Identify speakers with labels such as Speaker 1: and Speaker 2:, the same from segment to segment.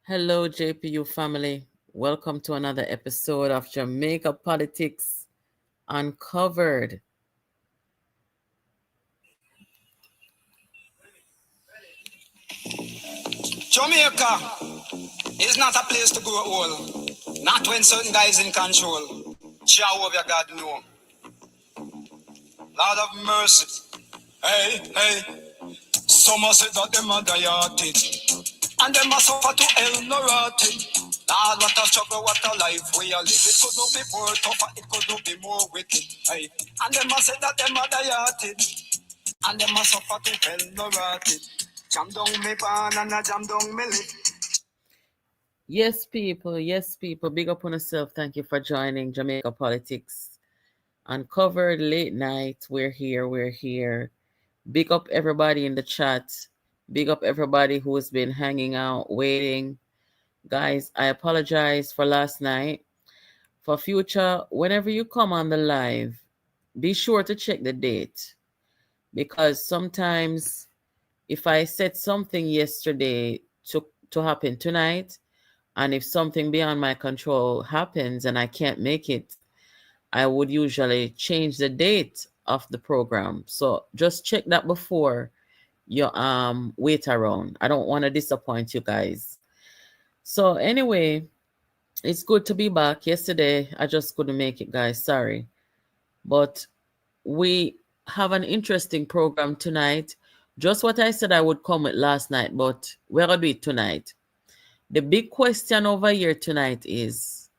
Speaker 1: Hello, JPU family. Welcome to another episode of Jamaica Politics Uncovered.
Speaker 2: Jamaica is not a place to grow old. Not when certain guys in control. Jehovah God know. Lord of mercy. Hey, hey. Some say that them are dieted. And them are suffer to hell no rotted. Lord, what a struggle, what a life we are live. It could not be more tougher, it could not be more wicked. Hey. And them are say that them are dieted. And them are suffer to hell no rotted. Jam down me pan and a jam down me lip.
Speaker 1: Yes, people. Yes, people. Big up on yourself. Thank you for joining Jamaica Politics Uncovered late night. We're here. We're here. Big up everybody in the chat. Big up everybody who has been hanging out, waiting. Guys, I apologize for last night. For future, whenever you come on the live, be sure to check the date. Because sometimes if I said something yesterday to happen tonight, and if something beyond my control happens and I can't make it, I would usually change the date of the program. So just check that before you wait around. I don't want to disappoint you guys. So anyway, it's good to be back. Yesterday I just couldn't make it, guys. Sorry. But we have an interesting program tonight. Just what I said I would come with last night, but we're going to do it tonight. The big question over here tonight is,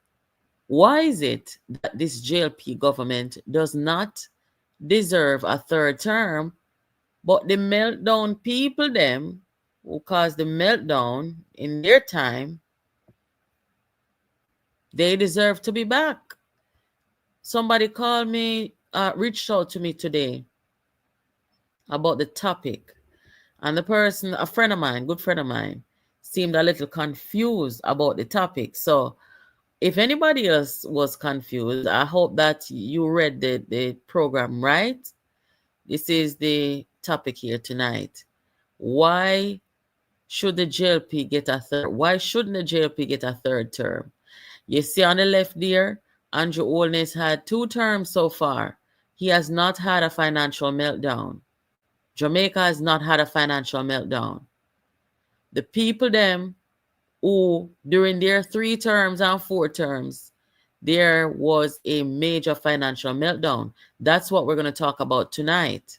Speaker 1: why is it that this JLP government does not deserve a third term, but the meltdown people, them, who caused the meltdown in their time, they deserve to be back? Somebody called me, reached out to me today about the topic. And the person, a friend of mine, good friend of mine, seemed a little confused about the topic. So if anybody else was confused, I hope that you read the program right. This is the topic here tonight. Why should the JLP get a third? Why shouldn't the JLP get a third term? You see on the left there, Andrew Holness had 2 terms so far. He has not had a financial meltdown. Jamaica has not had a financial meltdown. The people them who during their 3 terms and 4 terms, there was a major financial meltdown. That's what we're going to talk about tonight.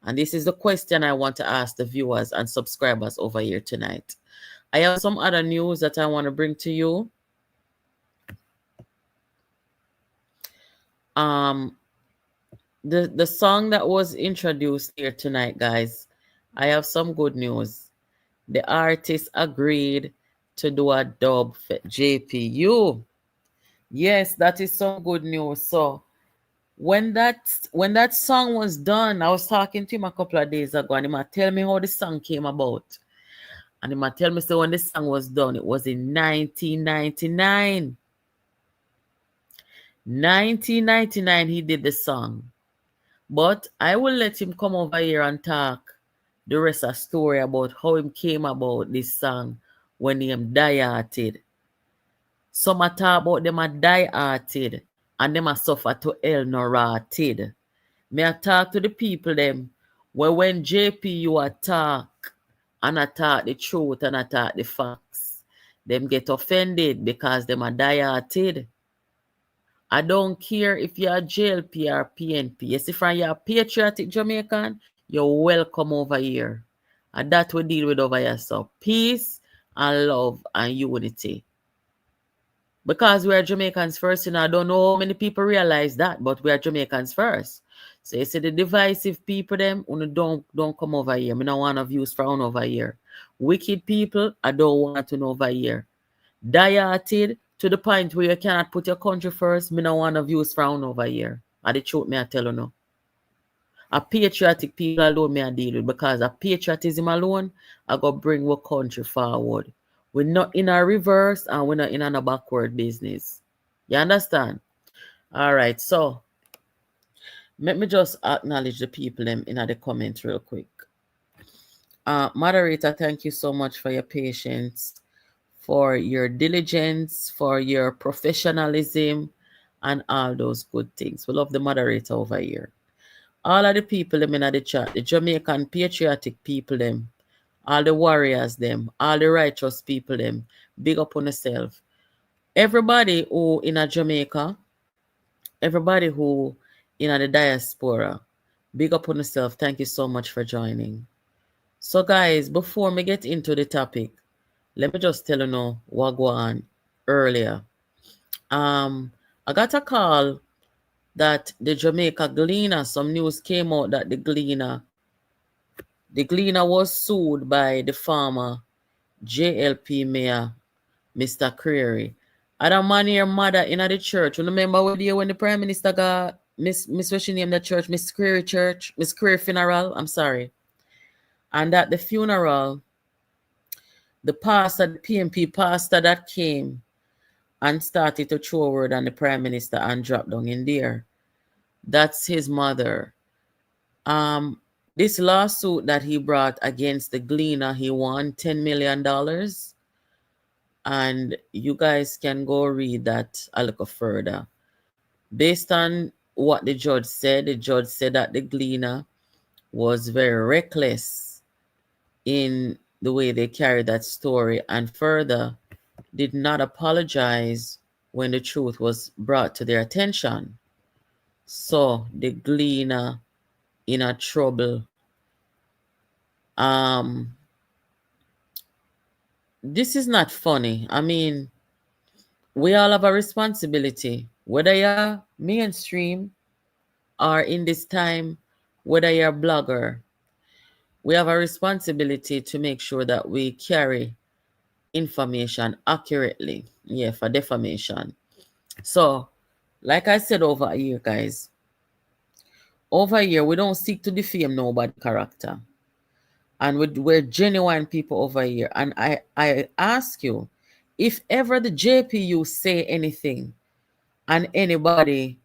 Speaker 1: And this is the question I want to ask the viewers and subscribers over here tonight. I have some other news that I want to bring to you. The song that was introduced here tonight, guys, I have some good news. The artist agreed to do a dub for JPU. Yes, that is some good news. So when that song was done, I was talking to him a couple of days ago, and he might tell me how the song came about. And he might tell me, so when the song was done, it was in 1999. 1999 he did the song. But I will let him come over here and talk the rest of the story about how him came about this song when he die-hearted. Some a talk about them a die-hearted and them a suffer to hell no rotted. Me a talk to the people them where when JPU attack and attack the truth and attack the facts, them get offended because them a die-hearted. I don't care if you're JLP or PNP. Yes, if you're a patriotic Jamaican, you're welcome over here. And that we deal with over here. So peace and love and unity. Because we are Jamaicans first, I don't know how many people realize that, but we are Jamaicans first. So you see the divisive people them, don't come over here. I don't want to views from over here. Wicked people, I don't want to know over here. Die-hearted, to the point where you cannot put your country first, me no want to views frown over here. And the truth me I tell you no. A patriotic people alone me I deal with, because a patriotism alone I go bring our country forward. We're not in a reverse and we're not in a backward business. You understand? Alright, so let me just acknowledge the people them in the comments real quick. Moderator, thank you so much for your patience. for your diligence, for your professionalism, and all those good things. We love the moderator over here. All of the people them in the chat, the Jamaican patriotic people them, all the warriors them, all the righteous people them, big up on yourself. Everybody who in a Jamaica, everybody who in a the diaspora, big up on yourself. Thank you so much for joining. So guys, before me get into the topic, let me just tell you know what go on earlier. I got a call that the Jamaica Gleaner, some news came out that the Gleaner was sued by the former JLP mayor, Mr. Creary. Other man here mother in the church. You remember when the Prime Minister got Miss what she named the church, Miss Creary Church, Miss Creary funeral, I'm sorry. And at the funeral, the pastor, the PMP pastor that came and started to throw a word on the Prime Minister and drop down in there. That's his mother. This lawsuit that he brought against the Gleaner, he won $10 million. And you guys can go read that a little further. Based on what the judge said that the Gleaner was very reckless in the way they carried that story, and further did not apologize when the truth was brought to their attention. So the Gleaner in a trouble. This is not funny. I mean, we all have a responsibility, whether you're mainstream or in this time, whether you're a blogger. We have a responsibility to make sure that we carry information accurately. Yeah, for defamation. So, like I said over here, guys, over here, we don't seek to defame nobody's character. And we're genuine people over here. And I ask you, if ever the JPU say anything and anybody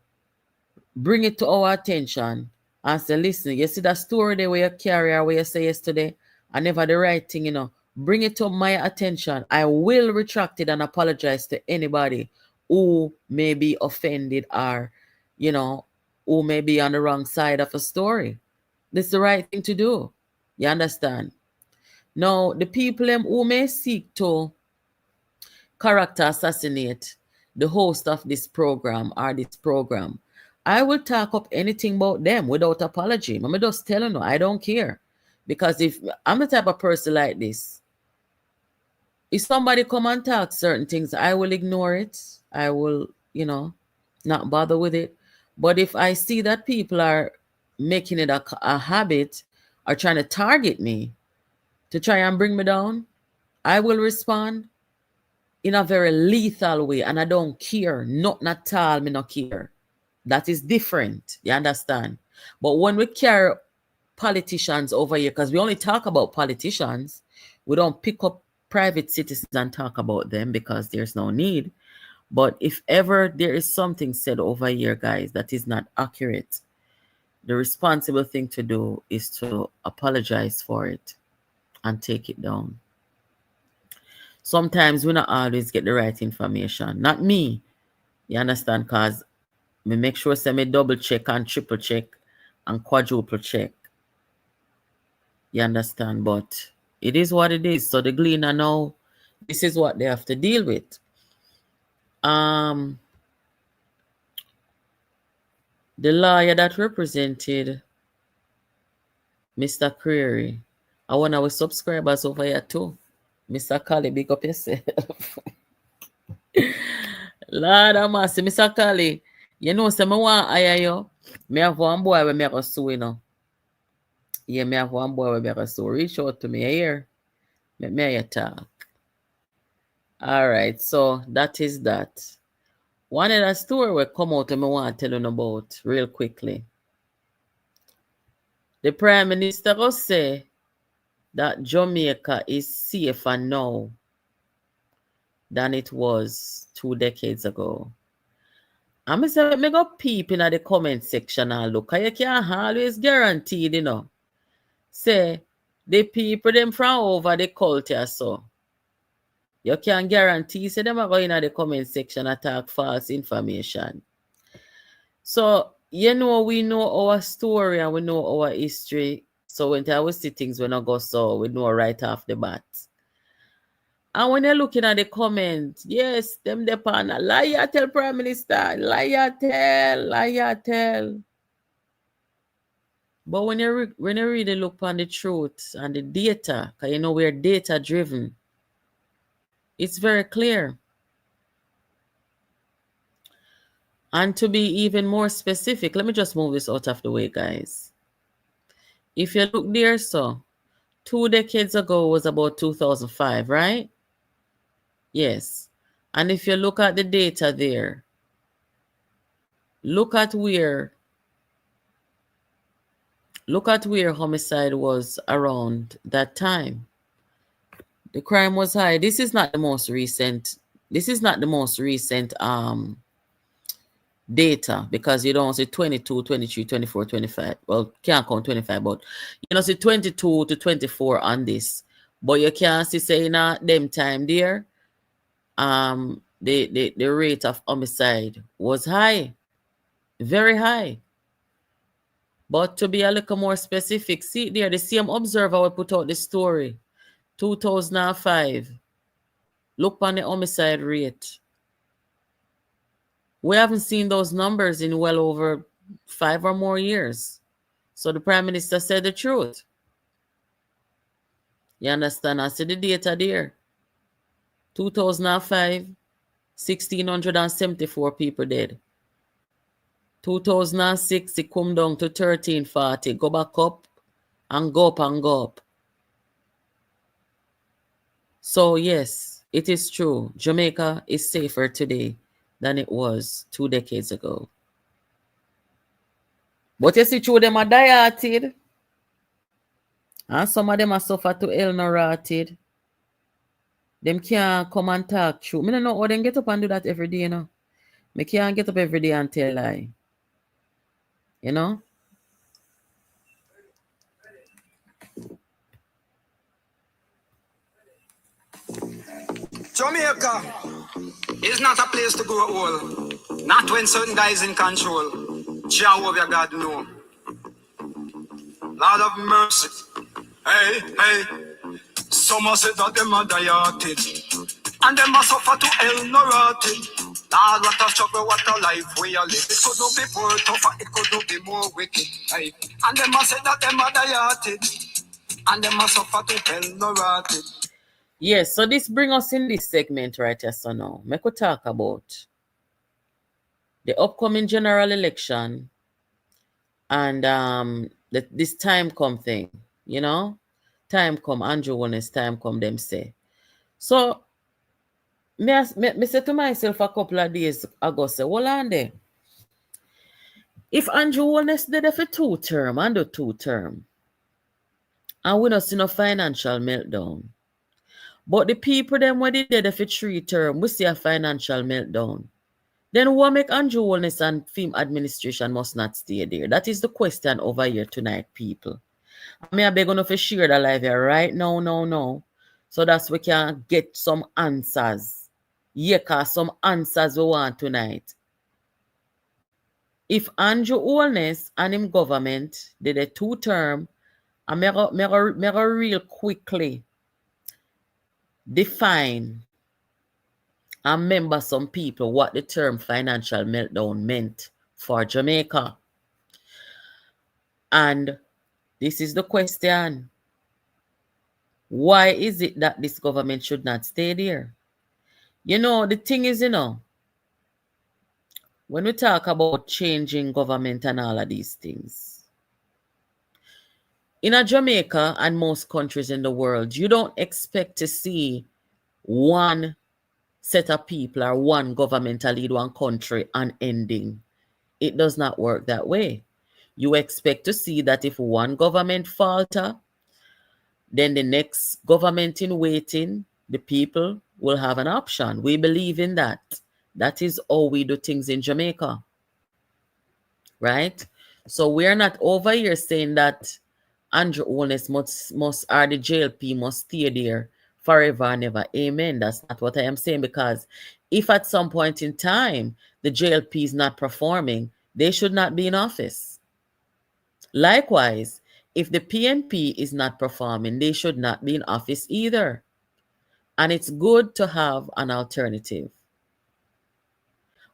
Speaker 1: bring it to our attention and say, listen, you see that story there where you carry or where you say yesterday, I never the right thing, you know, bring it to my attention. I will retract it and apologize to anybody who may be offended or, you know, who may be on the wrong side of a story. This is the right thing to do. You understand? Now, the people who may seek to character assassinate the host of this program or this program, I will talk up anything about them without apology. I'm just telling you, I don't care. Because if I'm the type of person like this, if somebody come and talk certain things, I will ignore it. I will, you know, not bother with it. But if I see that people are making it a habit or trying to target me to try and bring me down, I will respond in a very lethal way, and I don't care. Not at all, me not care. That is different. You understand? But when we carry politicians over here, because we only talk about politicians, we don't pick up private citizens and talk about them because there's no need. But if ever there is something said over here, guys, that is not accurate, the responsible thing to do is to apologize for it and take it down. Sometimes we not always get the right information. Not me. You understand? Because me make sure say me double check and triple check and quadruple check. You understand? But it is what it is. So the Gleaner now, this is what they have to deal with. The lawyer that represented Mr. Creary, I want our subscribers over here too. Mr. Kali, big up yourself. Lord have mercy, Mr. Kali. You know, say me want hire you. Me have one boy where me go sue, you know. Yeah, me have one boy where me go sue. Reach out to me here. Let me hear you talk. Alright, so that is that. One of the story will come out and I want to tell you about real quickly. The Prime Minister will say that Jamaica is safer now than it was 2 decades ago. I'm going to say, me go peep in the comment section and look. You can't always guarantee, you know. Say, the people them from over the culture, so. You can guarantee, say them are going in the comment section attack false information. So, you know, we know our story and we know our history. So when I see things when I go so, we know right off the bat. And when you're looking at the comments, yes, them the pan liar tell Prime Minister, liar tell. But when you really look on the truth and the data, because you know we're data driven, it's very clear. And to be even more specific, let me just move this out of the way, guys. If you look there, so 2 decades ago was about 2005, right? Yes. And if you look at the data there, look at where homicide was around that time. The crime was high. This is not the most recent data, because you don't see 22, 23, 24, 25. Well, can't count 25, but you don't see 22 to 24 on this. But you can see saying them time there, the rate of homicide was high, very high. But to be a little more specific, see there, the same observer will put out the story, 2005. Look on the homicide rate. We haven't seen those numbers in well over 5 or more years. So the Prime Minister said the truth. You understand? I see the data there. 2005, 1,674 people dead. 2006, it come down to 1,340. Go back up and go up and go up. So yes, it is true. Jamaica is safer today than it was 2 decades ago. But you see, through them are dieted. And some of them are suffer to ill-narrated. Them can't come and talk true. I don't know how they get up and do that every day, you know. I can't get up every day and tell lie. You know?
Speaker 2: Jamaica is not a place to grow old. Not when certain guys in control. Jehovah God know. Lord of mercy. Hey, hey. Some say that them are dieted. And them are suffer to ill-narrated. Lord, what a struggle, what a life we are living. It could not be more tougher, it could not be more wicked. Hey. And them are say that them are dieted. And them are suffer to ill-narrated.
Speaker 1: Yes, so this brings us in this segment right here, so now. I could talk about the upcoming general election and this time come thing, you know? Time come, Andrew Holness, time come, them say. So, me say to myself a couple of days ago, say, hold on there. If Andrew Holness did it for 2 term, and do 2 term, and we don't see no financial meltdown, but the people them when they did it for 3 term, we see a financial meltdown, then what make Andrew Holness and film administration must not stay there? That is the question over here tonight, people. I beg on to share the live here right now. So that's we can get some answers. Yeah, cause some answers we want tonight. If Andrew Holness and him government did a 2 term, I may real quickly define and remember some people what the term financial meltdown meant for Jamaica. And this is the question. Why is it that this government should not stay there? You know, the thing is, you know, when we talk about changing government and all of these things, in a Jamaica and most countries in the world, you don't expect to see one set of people or one government to lead one country unending. It does not work that way. You expect to see that if one government falter, then the next government in waiting, the people will have an option. We believe in that. That is how we do things in Jamaica. Right? So we're not over here saying that Andrew Holness must or the JLP must stay there forever and ever. Amen. That's not what I am saying, because if at some point in time the JLP is not performing, they should not be in office. Likewise, if the PNP is not performing, they should not be in office either. And it's good to have an alternative.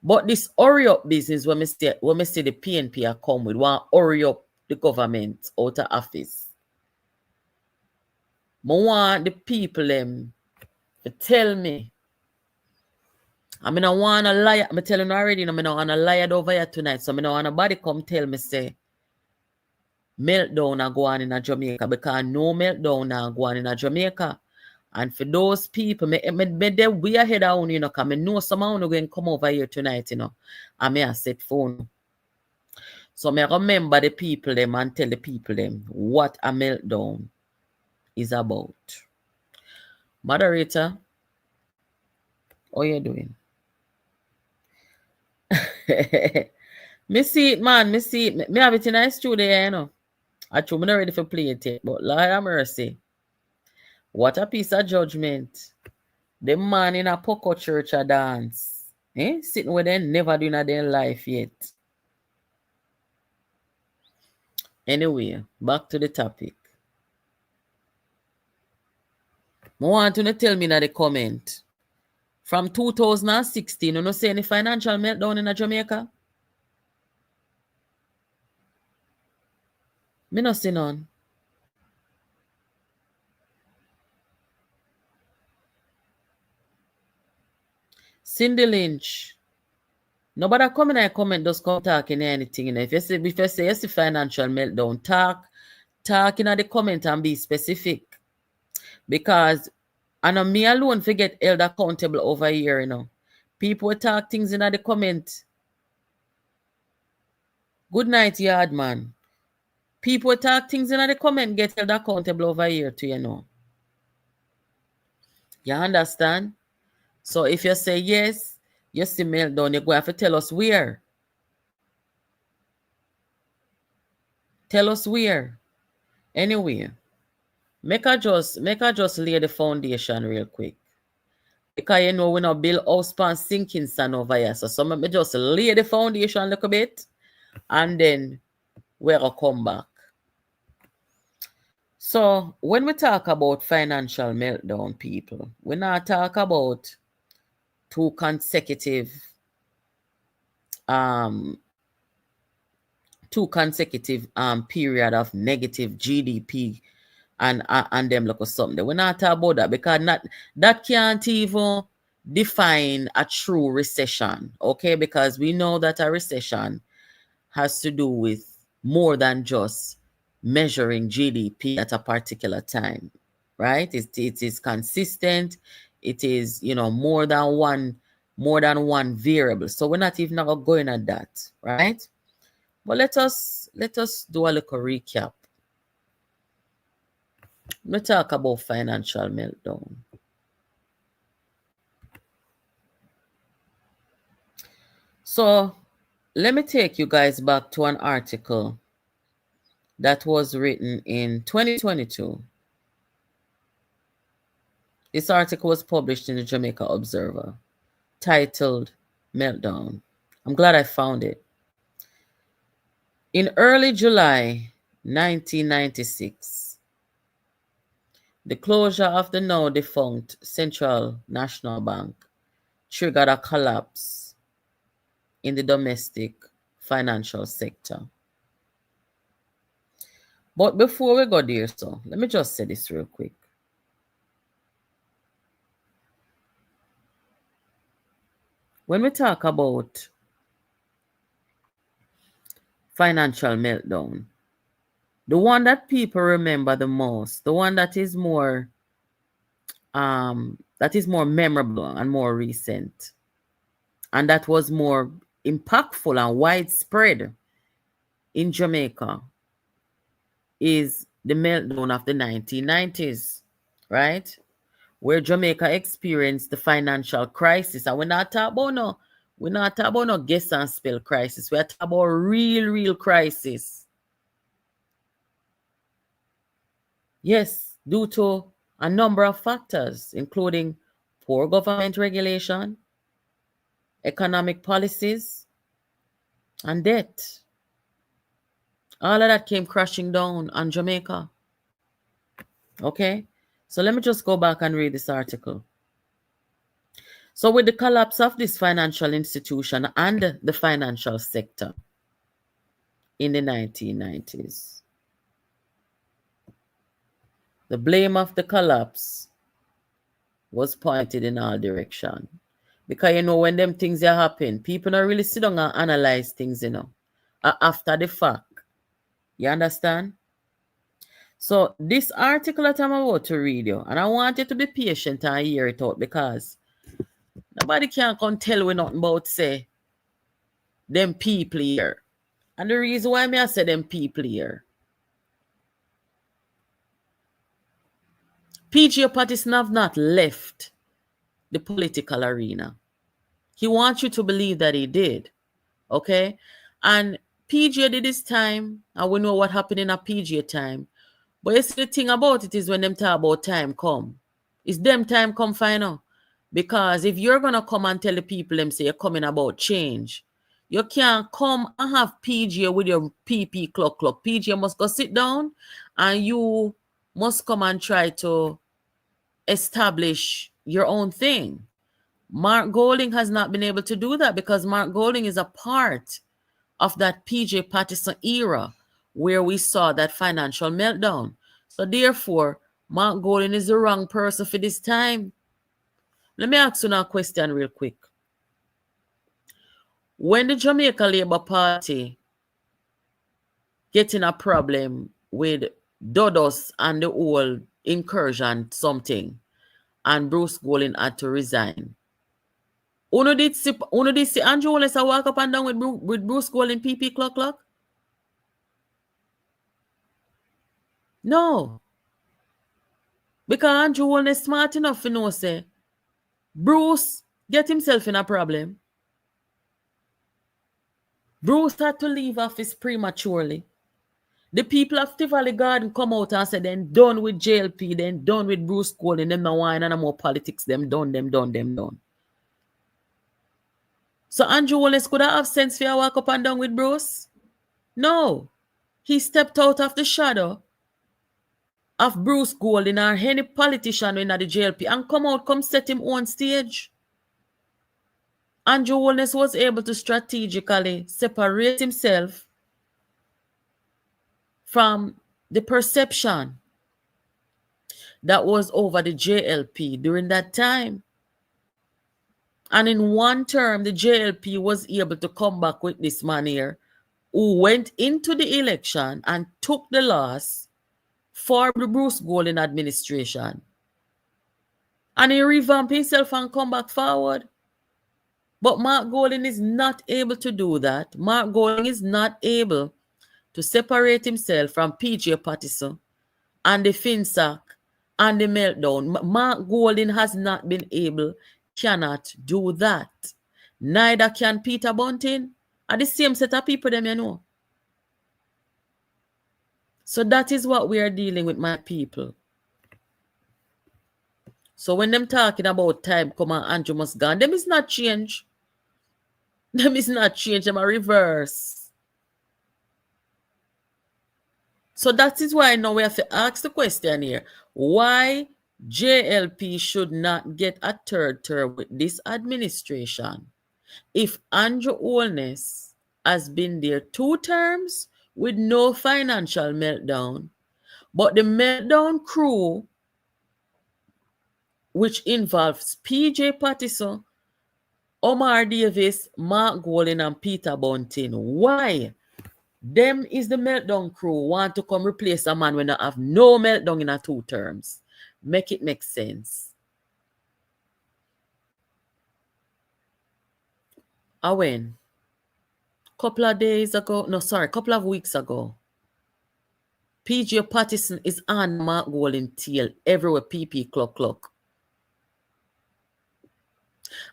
Speaker 1: But this hurry up business, when we see the PNP are come with, want hurry up the government out of office. I want the people them to tell me. I mean, I want a liar. I'm telling you already, I mean, I want a liar over here tonight. So I don't want nobody come tell me, say, meltdown are going in Jamaica, because no meltdown are going in Jamaica. And for those people, me they way ahead of you know, because I know someone who going to come over here tonight, you know, and me a set phone. So me remember the people them and tell the people them what a meltdown is about. Moderator, how you doing? Me see it, man. Me see it. Me have it in a studio, you know. Actually, I'm not ready for play it yet, but Lord have mercy. What a piece of judgment. The man in a Poco church a dance. Sitting with them, never doing a their life yet. Anyway, back to the topic. I want you to tell me in the comment. From 2016, you know say any financial meltdown in Jamaica? Me no see none. Cindy Lynch. Nobody come in and comment, just come talking anything. You know. If you say it's a financial meltdown, talk in the comment and be specific. Because I know me alone forget held accountable over here, you know. People talk things in the comment. Good night, yard man. People talk things in the comment, get held accountable over here too, you know. You understand? So if you say yes, you see meltdown, you're going to have to tell us where. Tell us where. Anyway, make I just lay the foundation real quick. Because you know we not build house pan sinking sand over here. So some me just lay the foundation a little bit and then we'll come back. So when we talk about financial meltdown, people, we not talk about two consecutive period of negative GDP and them look or something. We're not talking about that, because that can't even define a true recession, okay? Because we know that a recession has to do with more than just measuring GDP at a particular time, right? It is consistent. It is, you know, more than one variable. So we're not even going at that, right? But let us do a little recap. Let's talk about financial meltdown. So let me take you guys back to an article that was written in 2022. This article was published in the Jamaica Observer, titled Meltdown. I'm glad I found it. In early July 1996, the closure of the now defunct Central National Bank triggered a collapse in the domestic financial sector. But before we go there, so let me just say this real quick. When we talk about financial meltdown, the one that people remember the most, the one that is more memorable and more recent, and that was more impactful and widespread in Jamaica, is the meltdown of the 1990s, right? Where Jamaica experienced the financial crisis. And we're not talking about no guess and spell crisis. We're talking about real crisis. Yes, due to a number of factors, including poor government regulation, economic policies, and debt. All of that came crashing down on Jamaica. Okay? So let me just go back and read this article. So with the collapse of this financial institution and the financial sector in the 1990s, the blame of the collapse was pointed in all directions. Because, when them things are happen, people don't really sit down and analyze things, after the fact. You understand? So this article that I'm about to read you, and I want you to be patient and hear it out, because nobody can come tell we nothing about, say, them people here. And the reason why I say them people here, PJ Patterson have not left the political arena. He wants you to believe that he did. Okay? And PJ did his time, and we know what happened in a PJ time. But you see, the thing about it is when them talk about time come, it's them time come final. Because if you're going to come and tell the people them say you're coming about change, you can't come and have PJ with your PP clock. PJ must go sit down, and you must come and try to establish your own thing. Mark Golding has not been able to do that, because Mark Golding is a part of that PJ Patterson era where we saw that financial meltdown. So therefore, Mark Golding is the wrong person for this time. Let me ask you now a question real quick. When the Jamaica Labour Party getting a problem with Dodos and the whole incursion something, and Bruce Golding had to resign, Uno did see Andrew Wallace walk up and down with Bruce Golding PP clock? No. Because Andrew Wallace smart enough to know, say, Bruce get himself in a problem. Bruce had to leave office prematurely. The people of Tivoli Garden come out and say, then done with JLP, then done with Bruce Golding, them no wine and no more politics, them done. So Andrew Wallace could have sense for walk up and down with Bruce? No. He stepped out of the shadow of Bruce Golding or any politician in the JLP and come set him on stage. Andrew Wallace was able to strategically separate himself from the perception that was over the JLP during that time. And in one term, the JLP was able to come back with this man here who went into the election and took the loss for the Bruce Golding administration. And he revamped himself and come back forward. But Mark Golding is not able to do that. Mark Golding is not able to separate himself from PJ Patterson and the FinSac and the meltdown. Mark Golding has not been able, cannot do that. Neither can Peter Bunting. Are the same set of people them, you know. So that is what we are dealing with, my people. So when them talking about time come and Andrew must gone, them is not change. Them is not change, them are reverse. So that is why now we have to ask the question here. Why JLP should not get a third term with this administration if Andrew Holness has been there 2 terms with no financial meltdown, but the meltdown crew, which involves PJ Patterson, Omar Davis, Mark Golding, and Peter Bunting, why them is the meltdown crew want to come replace a man when they have no meltdown in a 2 terms? Make it make sense. When? Couple of weeks ago, PJ Patterson is on Mark Golding tail everywhere PP clock.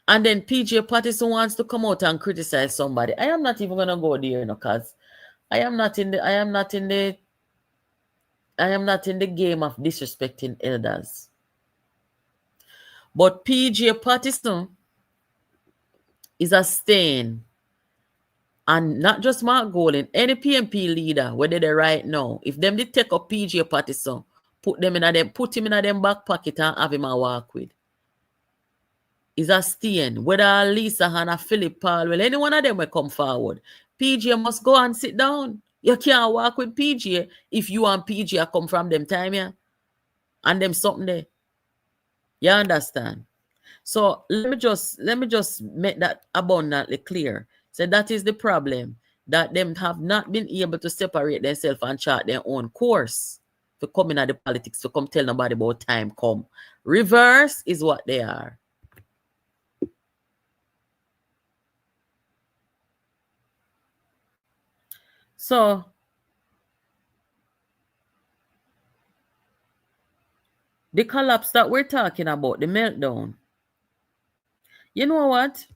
Speaker 1: And then PJ Patterson wants to come out and criticize somebody. I am not even gonna go there, because I am not in the game of disrespecting elders. But PJ Patterson is a stain. And not just Mark Golding, any PMP leader, whether they're right now, if them did take up PJ Patterson, put him in a them back pocket and have him a walk with. Is a stain. Whether Lisa Hannah, Philip Paul, well, any one of them will come forward. PJ must go and sit down. You can't walk with PJ if you and PJ come from them time, yeah. And them something there. You understand? So let me just make that abundantly clear. So that is the problem, that them have not been able to separate themselves and chart their own course to come in at the politics, to come tell nobody about time come. Reverse is what they are. So the collapse that we're talking about, the meltdown, you know what?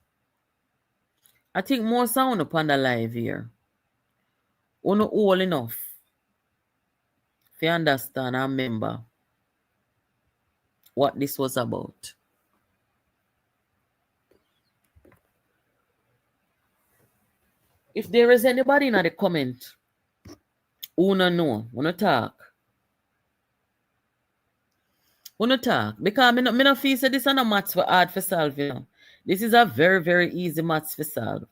Speaker 1: I think more sound upon the live here. We're not all enough. If you understand and remember what this was about. If there is anybody in the comment who no know, wanna talk. Because me no feel say this is a maths for hard for solve, you know. This is a very, very easy maths for solve.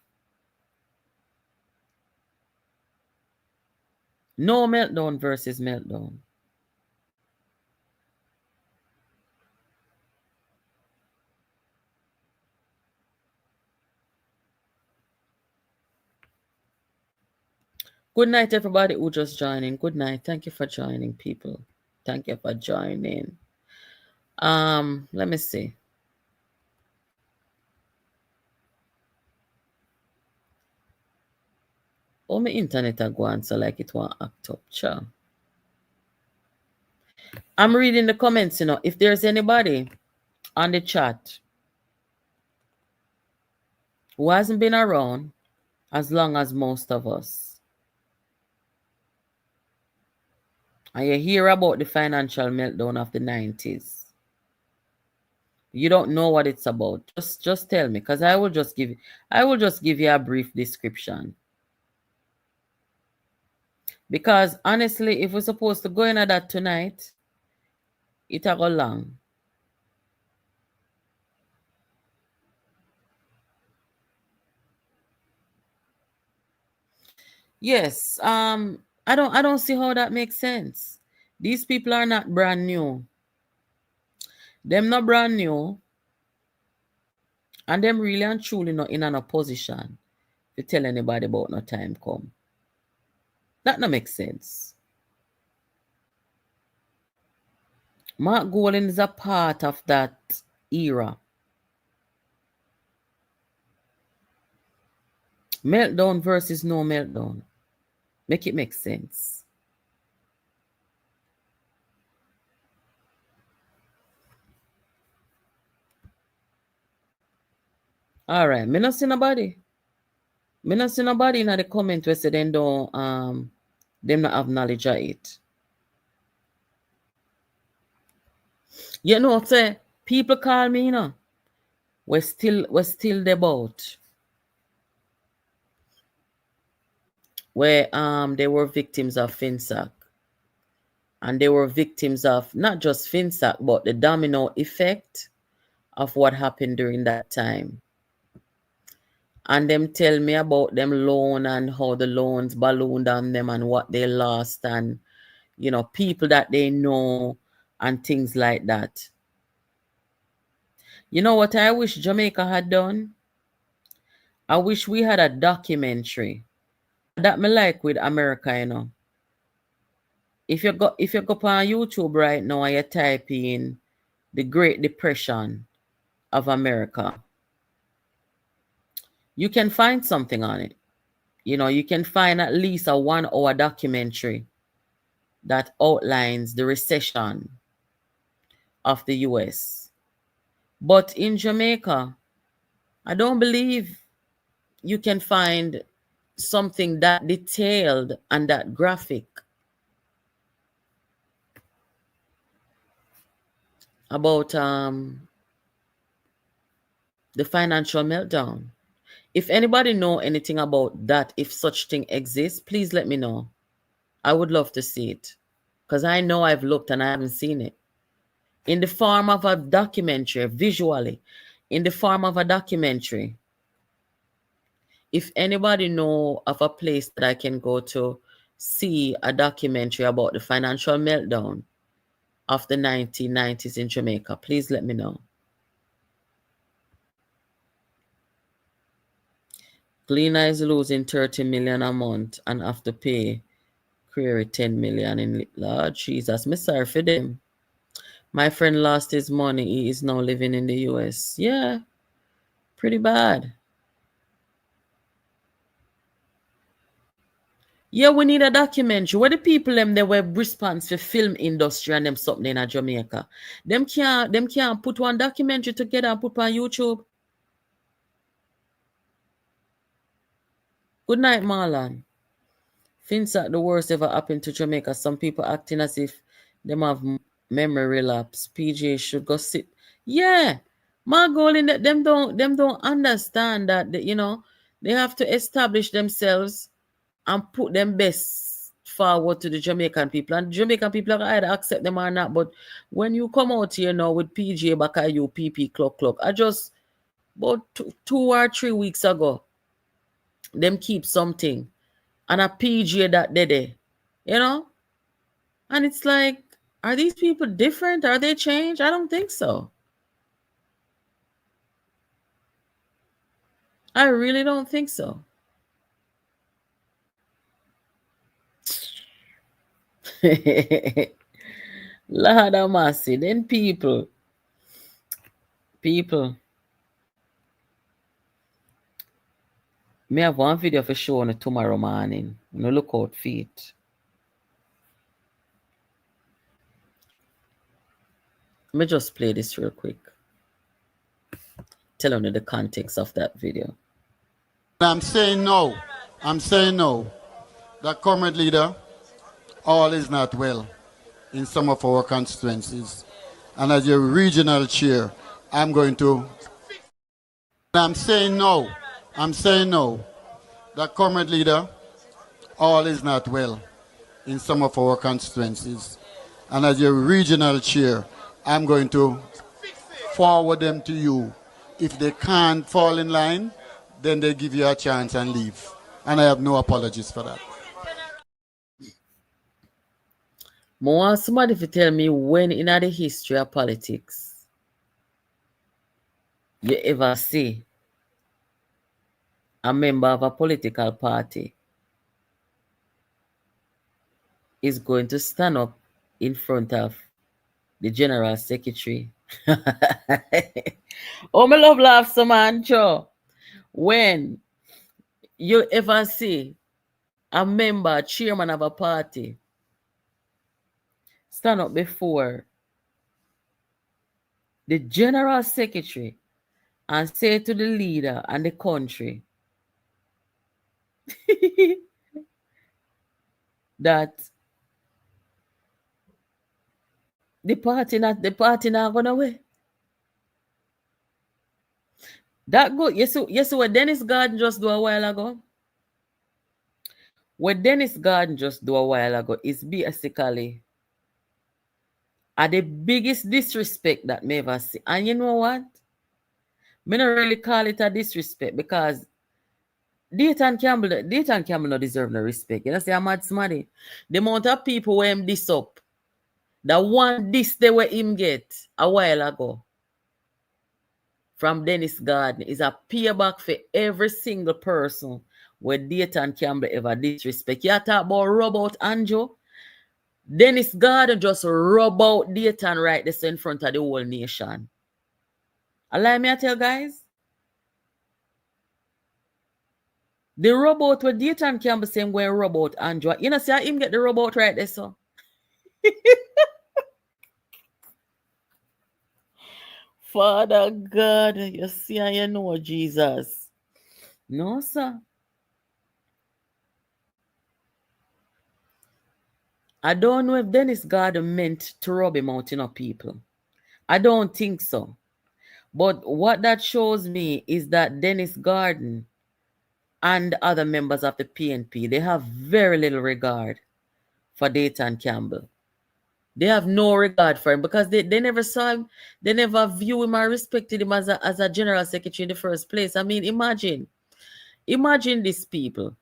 Speaker 1: No meltdown versus meltdown. Good night, everybody who just joining. Good night. Thank you for joining, people. Thank you for joining. Let me see. Oh, my internet are going so like it won't act up. Sure. I'm reading the comments, you know. If there's anybody on the chat who hasn't been around as long as most of us, and you hear about the financial meltdown of the 90s, you don't know what it's about, just tell me, because I will just give you a brief description. Because honestly, if we're supposed to go into that tonight, it'll go long. Yes, I don't see how that makes sense. These people are not brand new. Them not brand new, and them really and truly not in a position to tell anybody about no time come. That no make sense. Mark Golding is a part of that era. Meltdown versus no meltdown. Make it make sense. All right. Me not see nobody. Me not see nobody in the comment where say them don't them not have knowledge of it. You know, say people call me, you know. We're still about where they were victims of FinSac. And they were victims of not just FinSac, but the domino effect of what happened during that time. And them tell me about them loan and how the loans ballooned on them and what they lost and, you know, people that they know and things like that. You know what I wish Jamaica had done? I wish we had a documentary that me like with America, you know. If you go on YouTube right now and you type in the Great Depression of America, you can find something on it. You know, you can find at least a 1-hour documentary that outlines the recession of the US. But in Jamaica, I don't believe you can find something that detailed and that graphic about The financial meltdown. If anybody know anything about that, if such thing exists, please let me know. I would love to see it. Because I know I've looked and I haven't seen it. In the form of a documentary, visually. In the form of a documentary. If anybody know of a place that I can go to see a documentary about the financial meltdown of the 1990s in Jamaica, please let me know. Gleaner is losing 30 million a month and have to pay Query 10 million in Lord Jesus. Me sorry for them. My friend lost his money. He is now living in the US. Yeah, pretty bad. Yeah, we need a documentary. Where the people them they were response for film industry and them something in Jamaica. Them can't put one documentary together and put on YouTube. Good night, Marlon. FinSac the worst ever happened to Jamaica. Some people acting as if them have memory relapse. PJ should go sit. Yeah, my goal in that them don't understand that they have to establish themselves and put them best forward to the Jamaican people. And the Jamaican people can either accept them or not. But when you come out here now with PJ back at you, PP clock, I just about 2 or 3 weeks ago, them keep something. And a PJ that did it. And it's like, are these people different? Are they changed? I don't think so. I really don't think so. Lord have mercy. Then people. Me have one video for show on tomorrow morning. No look out for it. Let me just play this real quick. Tell you the context of that video.
Speaker 3: I'm saying no. That current leader, all is not well in some of our constituencies. And as your regional chair, I'm saying no. That current leader, all is not well in some of our constituencies. And as your regional chair, I'm going to forward them to you. If they can't fall in line, then they give you a chance and leave. And I have no apologies for that.
Speaker 1: I want somebody to tell me when in the history of politics you ever see a member of a political party is going to stand up in front of the general secretary. Oh, my love laugh so man, Joe. When you ever see a member, chairman of a party, stand up before the general secretary and say to the leader and the country that the party not gonna win. That go yes what Dennis Garden just do a while ago. What Dennis Garden just do a while ago is basically the biggest disrespect that me ever see. And you know what? Me not really call it a disrespect because Dayton Campbell no deserve no respect. You know, say I'm mad smarty. The amount of people where him this up, the one this they were him get a while ago from Dennis Garden is a payback for every single person where Dayton Campbell ever disrespect. You talk about rub out Anjo. Dennis Garden just rub out Dayton right there in front of the whole nation. Allow me to tell guys. The robot with Dayton Campbell saying going robot Andrew. You know, see how him get the robot right there, so. Father God, you see and you know Jesus. No, sir. I don't know if Dennis Garden meant to rub him out, people. I don't think so. But what that shows me is that Dennis Garden and other members of the PNP, they have very little regard for Dayton Campbell. They have no regard for him because they never saw him, they never view him or respected him as a general secretary in the first place. I mean, imagine these people.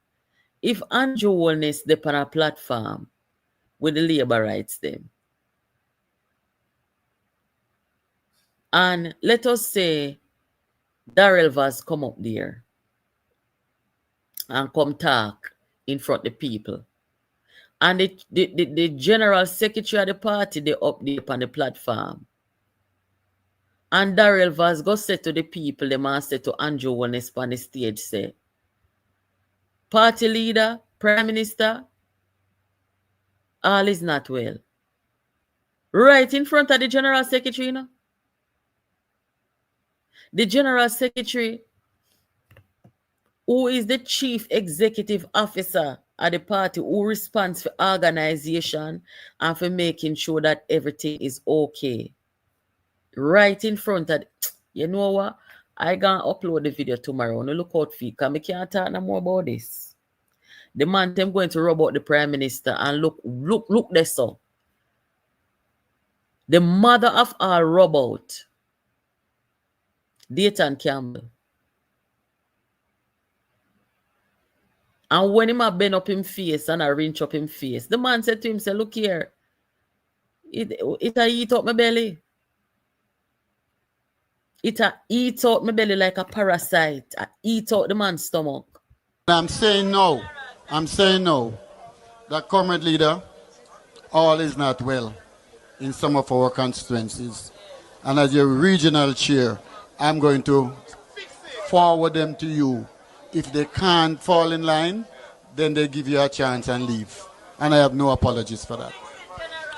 Speaker 1: If Andrew Holness step on a platform with the labor rights them, and let us say Darrell Vaz come up there and come talk in front of the people, and the general secretary of the party, they up there on the platform, and Darrell Vaz go say to the people, the man say to Andrew Holness on the stage, say, party leader, prime minister, all is not well. Right in front of the general secretary, you know? The general secretary, who is the chief executive officer of the party, who responds for organization and for making sure that everything is okay. Right in front of, you know what? I gonna upload the video tomorrow. No look out for it, because I can't talk no more about this. The man them going to rub out the prime minister and look this so. The mother of all rub out Dayton Campbell. And when him a bend up him face and a wrench up him face, the man said to him, say, look here, it a eat up my belly. It a eat out my belly like a parasite. I eat out the man's stomach.
Speaker 3: I'm saying no. That current leader, all is not well in some of our constituencies. And as your regional chair, I'm going to forward them to you. If they can't fall in line, then they give you a chance and leave. And I have no apologies for that.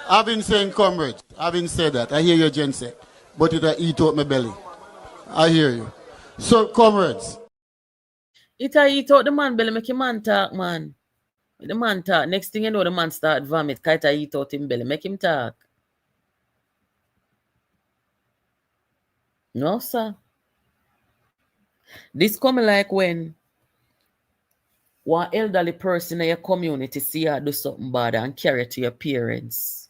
Speaker 3: I've been saying, comrades, I've been said that. I hear you, Jen say, but it a eat out my belly. I hear you. So, comrades.
Speaker 1: It a eat out the man belly, make him man talk, man. The man talk. Next thing you know, the man start vomit. It a eat out him belly. Make him talk. No, sir. This come like when one elderly person in your community see you do something bad and carry it to your parents.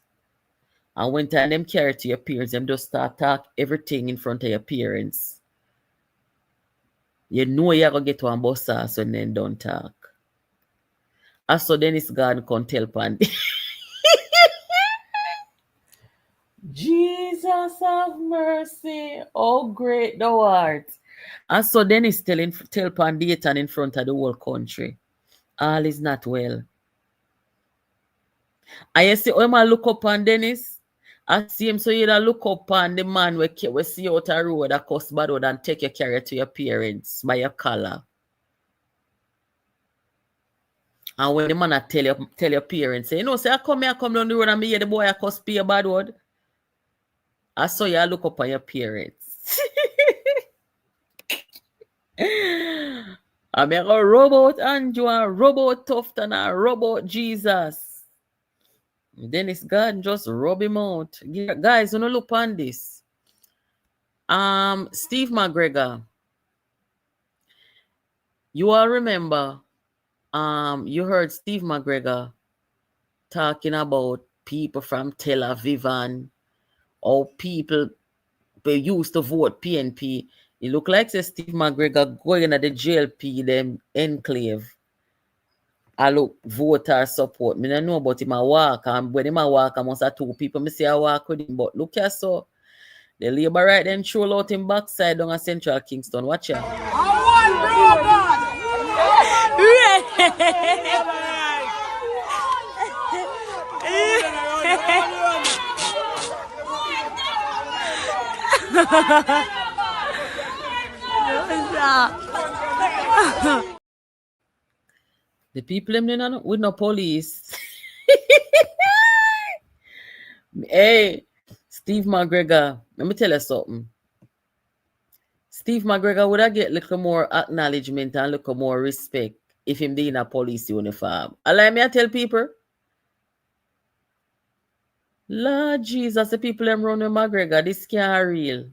Speaker 1: And when time them carry it to your parents, them just start talk everything in front of your parents. You know you're going to get one bus ass when then don't talk. And so Dennis Garden can tell Pandy. Jesus have mercy. Oh, great thou art. And so Dennis tell Pandeyton in front of the whole country, all is not well. And you see when I look up on Dennis, I see him, so you look up on the man we see out a road that cost bad road and take your carrier to your parents by your collar. And when the man tell your parents, say, you know, say I come down the road and me hear the boy I cost pay a bad word. I saw you look up on your parents. I'm going to rub out Andrew and rub out Tufton and rub out Jesus. Dennis God just rub him out. Guys, you know, look on this. Steve McGregor. You all remember, you heard Steve McGregor talking about people from Tel Aviv and how people used to vote PNP. It look like Steve McGregor going at the JLP, them enclave. I look voter support. Me don't know about him a walk. And when him a walk, I must have two people. Me say I walk with him. But look here, so the labor right then throw out him backside down at Central Kingston. Watch out. The people them with no police. Hey, Steve McGregor, let me tell you something. Steve McGregor would have get a little more acknowledgement and a little more respect if him be in a police uniform. Allow me to tell people. Lord Jesus, the people them run with McGregor, this can't real.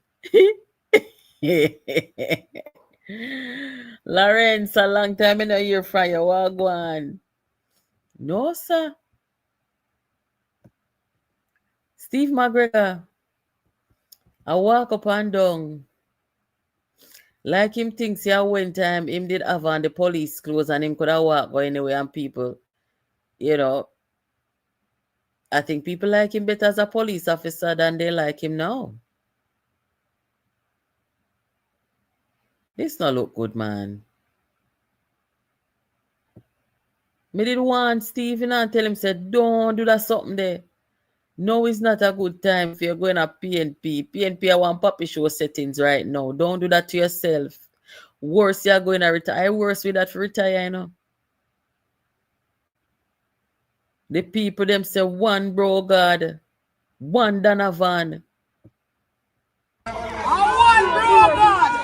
Speaker 1: Lawrence, a long time I know you're from your wagwan. No, sir. Steve McGregor, I walk up and down. Like him thinks yeah one time him did have on the police clothes and him could have walked go anyway and people, you know, I think people like him better as a police officer than they like him now. This not look good, man. Me did want Stephen and tell him, say, don't do that something there. No, it's not a good time if you're going to PNP. PNP are one puppy show settings right now. Don't do that to yourself. Worse, you're going to retire. Worse with that for retire, you know. The people them say one bro God, one Donovan.
Speaker 2: One bro God.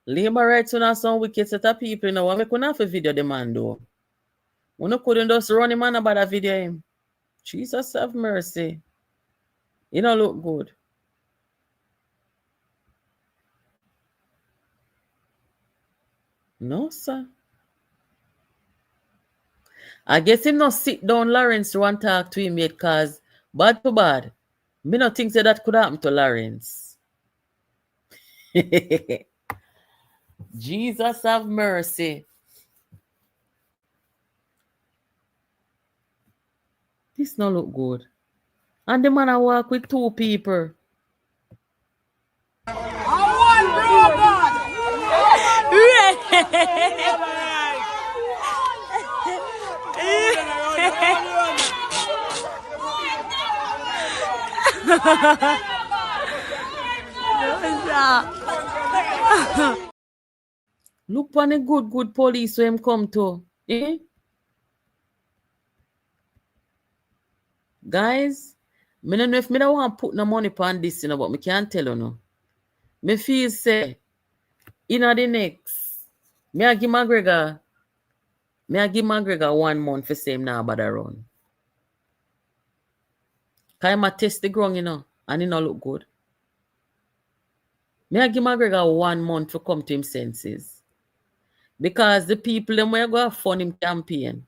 Speaker 1: Lima rights on some wicked set of people, you know. We couldn't have a video the man though. We couldn't just run him on about that video him. Jesus have mercy. You know look good. No, sir. I guess him not sit down Lawrence to want talk to him yet cause bad to bad. Me not think that could happen to Lawrence. Jesus have mercy. This not look good. And the man I walk with two people.
Speaker 2: One bro God.
Speaker 1: Look on the good police who him come to. Eh? Guys, me don't know if me don't want to put no money on this, you know, but me can't tell you no. Me feel say, in the next, me I give McGregor 1 month for same now about the run. Cause I test the ground, you know, and it not look good. Me I give McGregor 1 month to come to him senses. Because the people them where go have fun him campaign.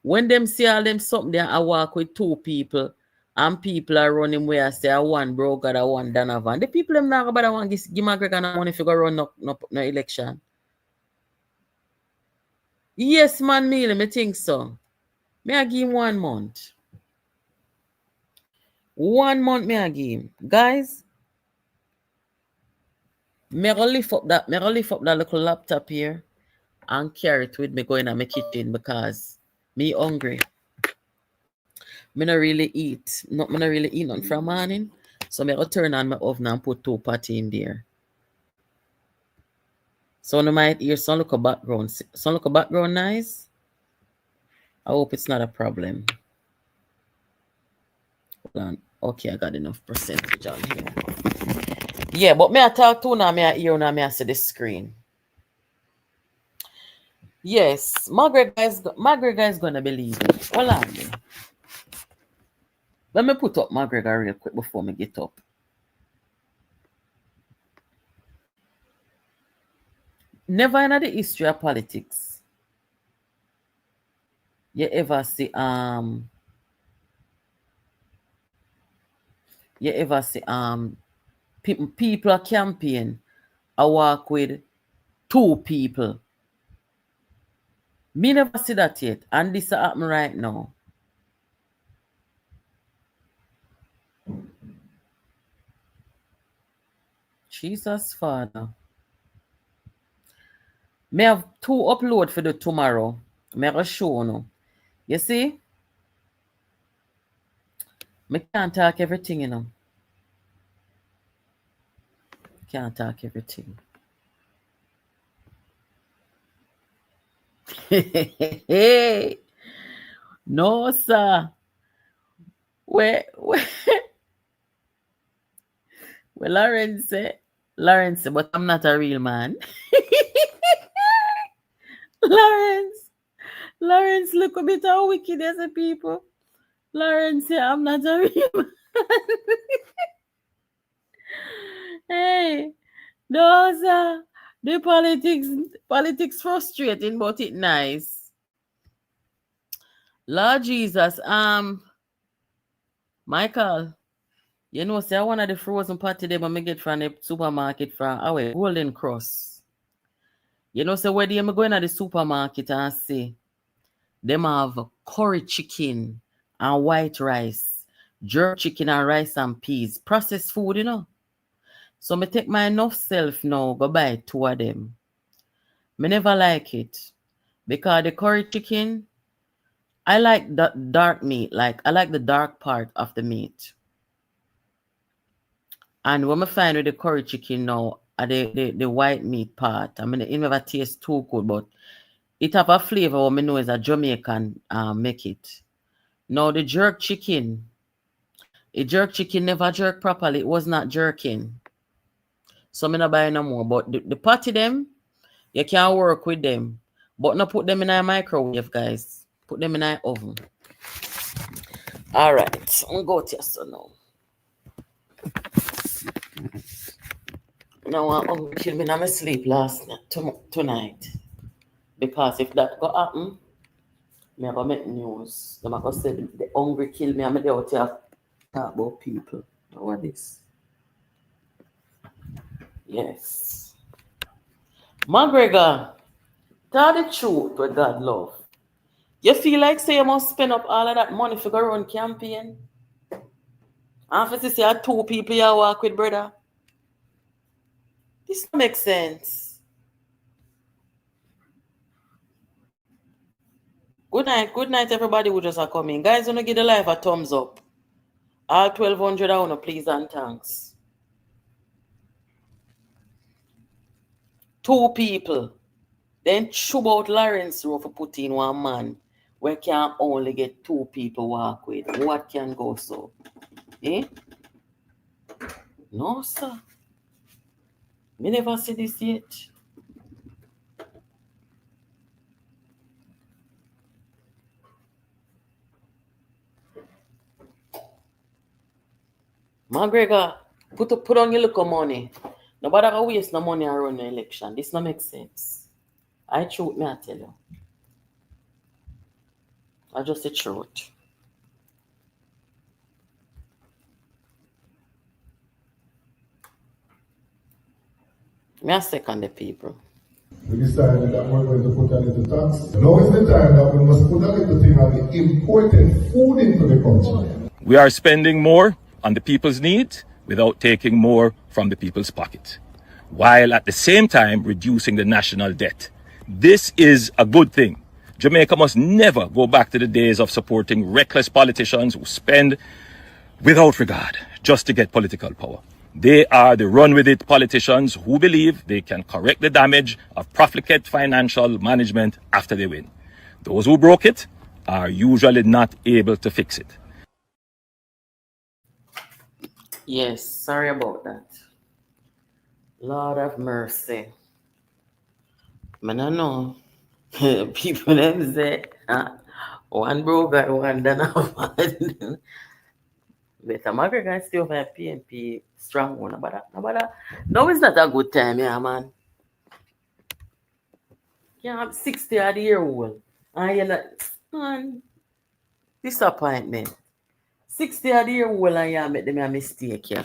Speaker 1: When them see all them something there, I walk with two people and people are running where I say I one bro God, I one Donovan. The people them not about I want give McGregor no money if you go run no election. Yes, man, me think so. Me I give him 1 month. 1 month me I give him. Guys, me go lift up that little laptop here and carry it with me going to my kitchen because me hungry. Me not really eat. Me not really eat nothing from morning. So me go turn on my oven and put 2 patty in there. So you might hear some look a background nice. I hope it's not a problem. Hold on. Okay, I got enough percentage on here. Yeah, but me I talk to now, me I hear now, me I see the screen. Yes, McGregor is gonna believe it. Hold on. Let me put up McGregor real quick before me get up. Never in the history of politics you ever see people campaign I walk with 2 people. Me never see that yet, and this happen right now. Jesus Father. Me have 2 upload for the tomorrow. Me have a show now. You see? Me can't talk everything, you know. Can't talk everything. No, sir. Where Well, Lawrence, but I'm not a real man. Lawrence, look a bit how wicked as a people. Lawrence, I'm not a real man. Hey, those are the politics frustrating, but it nice. Lord Jesus, Michael, you know, say one of the frozen patty them I get from the supermarket from our Golden Cross. You know, say where they go in at the supermarket and say them have curry chicken and white rice, jerk chicken and rice and peas, processed food, you know. So me take my enough self now, go buy 2 of them. Me never like it. Because the curry chicken, I like the dark meat. Like, I like the dark part of the meat. And when I find with the curry chicken now, the white meat part, I mean, it never tastes too good, but it have a flavor what I know is a Jamaican make it. Now, the jerk chicken never jerk properly. It was not jerking. So I'm not buying no more. But the patty them, you can work with them. But not put them in a microwave, guys. Put them in an oven. All right. I'm going to test now. Now I'm hungry till me not sleep tonight. Because if that go happen, me I go make news. Them I go say the hungry kill me and me out here talk about people. What this? Yes. McGregor, tell the truth with God love. You feel like say you must spend up all of that money for go run campaign? And if you say 2 people you walk with, brother. This makes sense. Good night, everybody who just are coming. Guys, wanna give the live a thumbs up. All 1,200 I wanna please and thanks. 2 people. Then chub out Lawrence Rowe for put in 1 man where can only get 2 people walk with. What can go so? Eh? No, sir. Me never see this yet. McGregor, put on your little money. Nobody can waste no money and run the election. This no make sense. I truth me I tell you. I just the truth. Me I second the people.
Speaker 2: We decided that we're going to put a little tax. Now is the time that we must put a little thing on the imported food into the country.
Speaker 4: We are spending more on the people's needs without taking more from the people's pocket, while at the same time reducing the national debt. This is a good thing. Jamaica must never go back to the days of supporting reckless politicians who spend without regard just to get political power. They are the run-with-it politicians who believe they can correct the damage of profligate financial management after they win. Those who broke it are usually not able to fix it.
Speaker 1: Yes, sorry about that. Lord have mercy. Man, I know. People them say, one broke and one done off. But McGregor still have PNP strong one. But no, it's not a good time, yeah, man. Yeah, I'm 60 odd year old. And you're like, man, disappointment. 60 odd year old and you make them a mistake, yeah.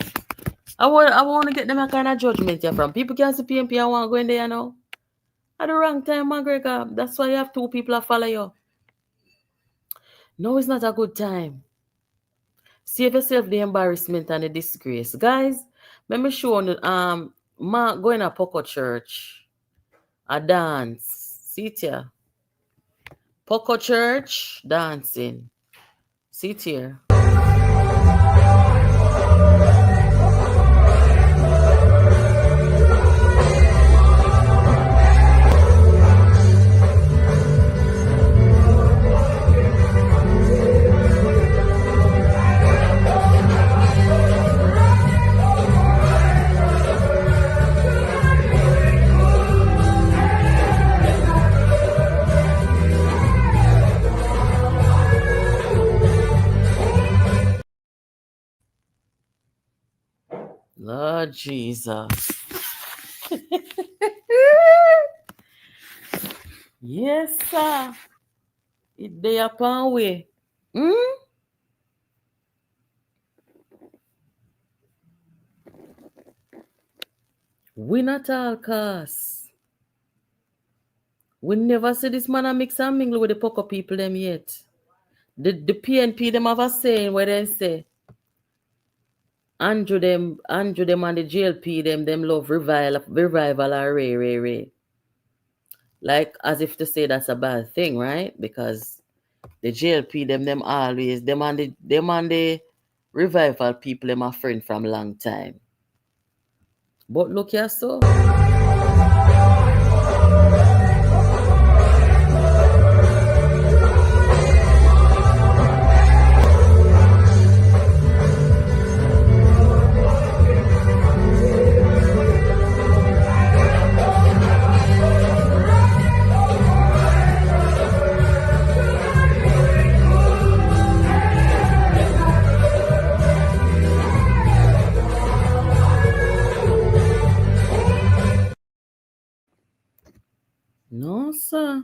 Speaker 1: I want to get them a kind of judgment here from. People can see PNP and want to go in there now. At the wrong time, McGregor. That's why you have 2 people that follow you. No, it's not a good time. Save yourself the embarrassment and the disgrace. Guys, let me show you Mark going to Poco Church. A dance. See it here. Poco Church dancing. See it here. Jesus. Yes, sir. It they upon way. Win at all costs. We never see this man a mix and mingle with the poker people them yet. The PNP them have a saying where they say Andrew them and the JLP them love revival or ray. Like as if to say that's a bad thing, right? Because the JLP them always them and the revival people them a friend from long time. But look here so. No, sir.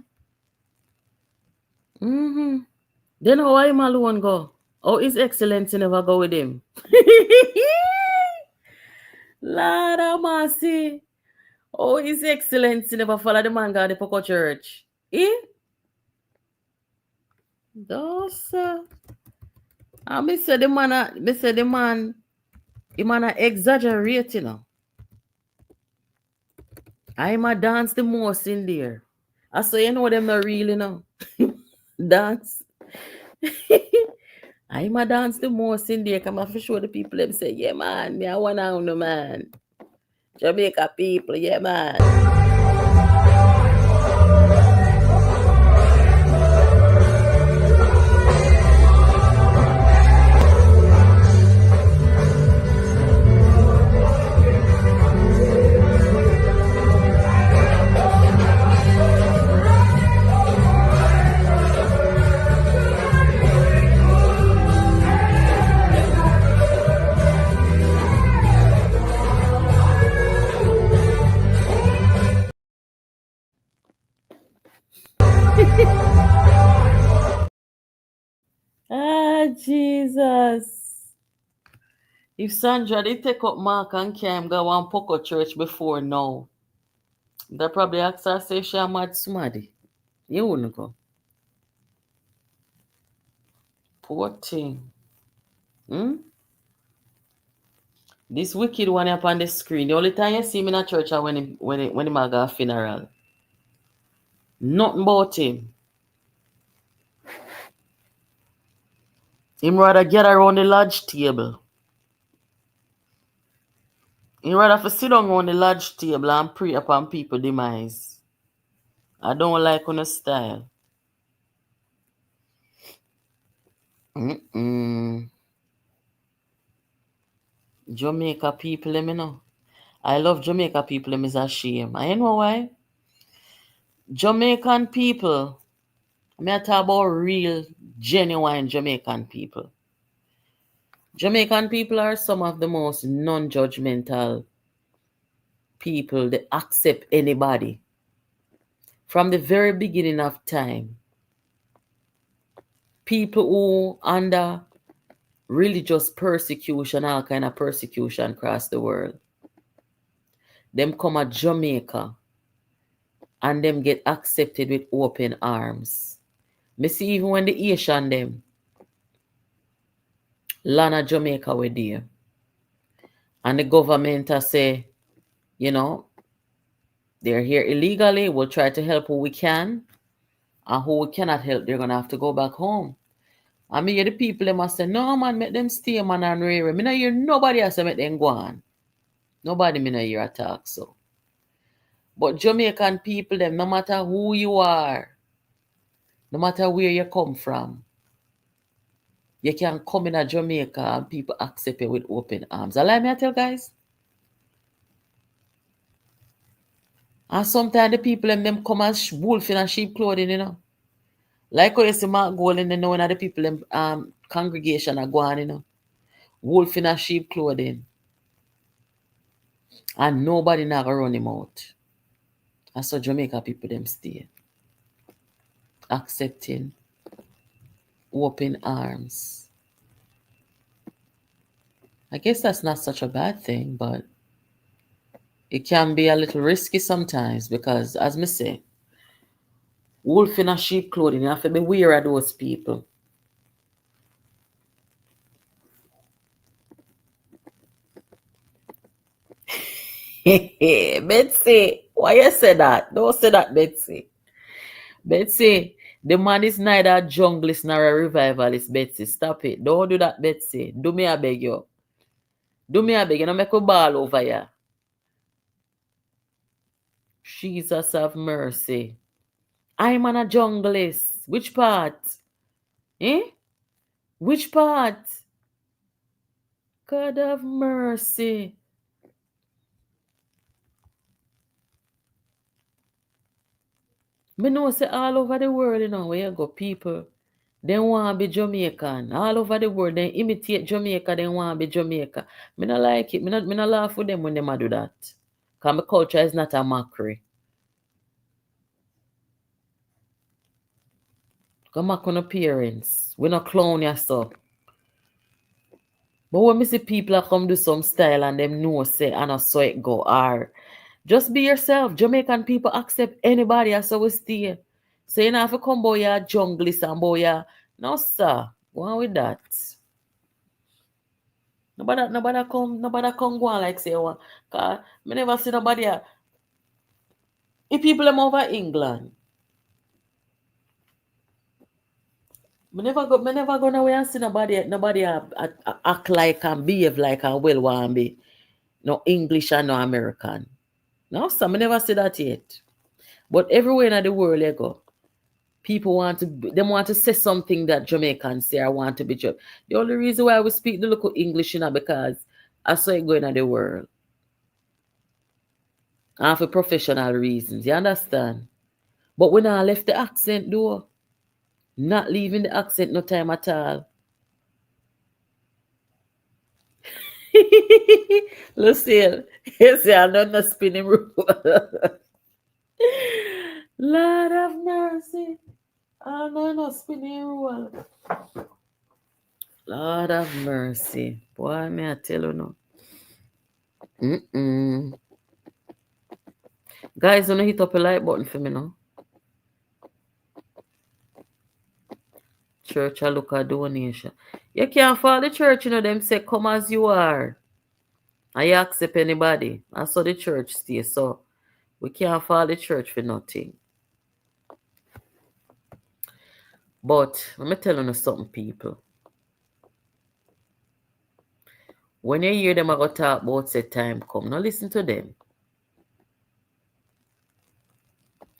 Speaker 1: Then how him alone go? Oh, His Excellency never go with him. Lord of mercy. Oh, His Excellency never follow the man go to the Poco Church. No, sir. And me say the man, he man exaggerate, you know. I'm a dance the most in there. I say, you know them not real, you know. Dance. I'm a dance the most in there. Come to show the people them say, yeah man, me I wanna know man. Jamaica people, yeah man. Jesus. If Sandra did take up Mark and Cam go one Poco Church before now, they probably ask her say she mad somebody. You wouldn't go. Poor thing. This wicked one up on the screen. The only time you see him in a church is when he got a funeral. Nothing about him. Him rather get around the lodge table. He rather sit down on the lodge table and pray upon people's demise. I don't like on the style. Jamaica people, let me know. I love Jamaica people, them is a shame. I know why. Jamaican people, I talk about real, genuine Jamaican people. Jamaican people are some of the most non-judgmental people that accept anybody. From the very beginning of time, people who under religious persecution, all kind of persecution across the world, them come at Jamaica and them get accepted with open arms. Me see even when the Asian them land at Jamaica with there. And the government say, you know, they're here illegally, we'll try to help who we can. And who we cannot help, they're gonna have to go back home. I mean, the people they must say, no man, make them stay, man, and rare. Me not hear nobody else make them go on. Nobody me not hear attack, so. But Jamaican people, them, no matter who you are, no matter where you come from, you can come in a Jamaica and people accept you with open arms. Allow me to tell guys. And sometimes the people them come as wolf in a sheep clothing, you know. Like how you see Mark Golden, you know, when the people them congregation are going, you know. Wolf in a sheep clothing. And nobody not gonna run him out. And so Jamaica people them stay. Accepting, open arms. I guess that's not such a bad thing, but it can be a little risky sometimes because, as me say, wolf in a sheep clothing, you have to be wary of those people. Betsy, why you say that? Don't say that, Betsy. Betsy, the man is neither a junglist nor a revivalist, Betsy. Stop it. Don't do that, Betsy. Do me, I beg you. Do me, I beg you. Don't make a ball over here. Jesus have mercy. I'm an a junglist. Which part? Eh? Which part? God have mercy. Me know say all over the world, you know, where you go, people, they want to be Jamaican. All over the world, they imitate Jamaica, they want to be Jamaica. Me not like it. Me not laugh with them when they do that. Because my culture is not a mockery. Come back on appearance. We not clown yourself. But when me see people come do some style and them know say, and I saw it go, or just be yourself. Jamaican people accept anybody as we stay. So you don't have to come boy ya junglist and boy ya. No sir. Go on with that. Nobody come go on like say one. Cause me never see nobody. If people them over England. Me never go nowhere and see nobody act like and behave like and well want be. No English and no American. No, sir, me never see that yet. But everywhere in the world you go, people want to say something that Jamaicans say. I want to be Jamaican. The only reason why we speak the local English, because I saw it going in the world. And for professional reasons, you understand? But when I left the accent though, not leaving the accent no time at all. Lucille, you see, I'm not a spinning rule. Lord have mercy. I'm not spinning rule. Lord have mercy. Boy, may I tell you no. Guys, don't hit up a like button for me now. Church, I look at donation. You can't follow the church, them say, come as you are. And you accept anybody. I saw the church stay. So we can't follow the church for nothing. But let me tell you something, people. When you hear them I go talk about say time come, now listen to them.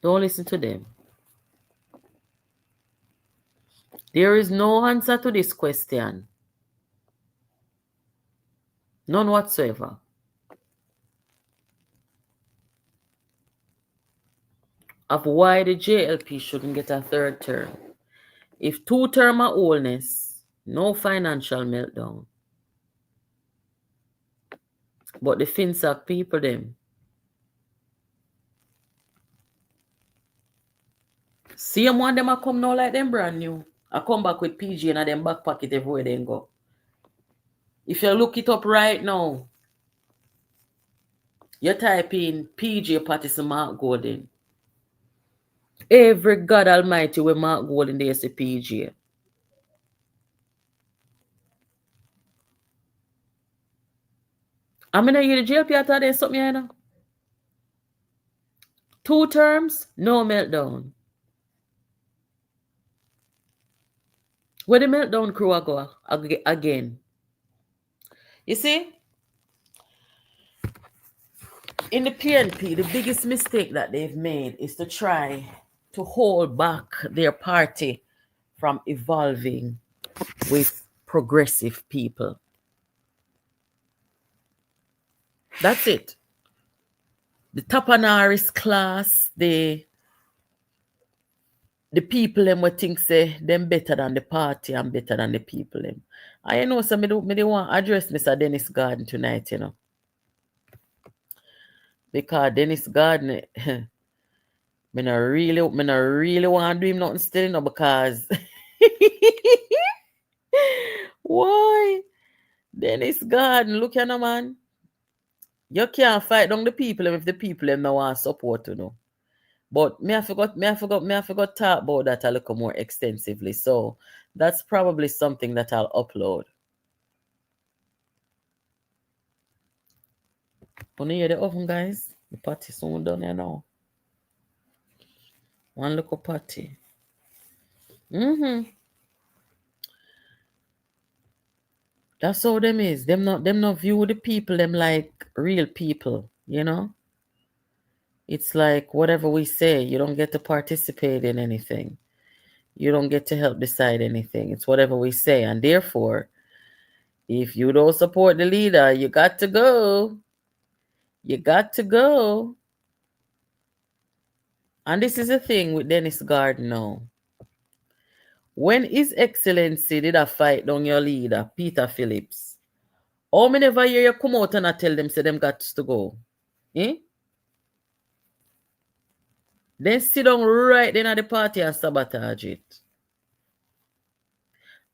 Speaker 1: Don't listen to them. There is no answer to this question. None whatsoever. Of why the JLP shouldn't get a third term. If 2 term are oldness, no financial meltdown. But the FinSac people them. See them one them a come now like them brand new. I come back with PG and them back pocket everywhere they go. If you look it up right now, you type in PG Patterson Mark Golden. Every God Almighty with Mark Golden there is a PG. I'm gonna hear the JLP after there something you know. 2 terms, no meltdown. Where the meltdown crew go again? You see? In the PNP, the biggest mistake that they've made is to try to hold back their party from evolving with progressive people. That's it. The Tapanaris class, the people them would think say them better than the party and better than the people them. I know so me want to address Mr. Dennis Garden tonight, Because Dennis Gardner, me not really want to do him nothing still, because why? Dennis Gardner, look at no man. You can't fight down the people if the people them no want support, But me I forgot talk about that a little more extensively. So that's probably something that I'll upload. Wanna hear the oven, guys? The party soon done here now. One little party. That's how them is. Them not view the people them like real people, It's like whatever we say, you don't get to participate in anything. You don't get to help decide anything. It's whatever we say. And therefore, if you don't support the leader, you got to go. You got to go. And this is the thing with Dennis Gardner now. When His Excellency did a fight down your leader, Peter Phillips, how many never hear you come out and I tell them, say them got to go? Then sit down right then at the party and sabotage it.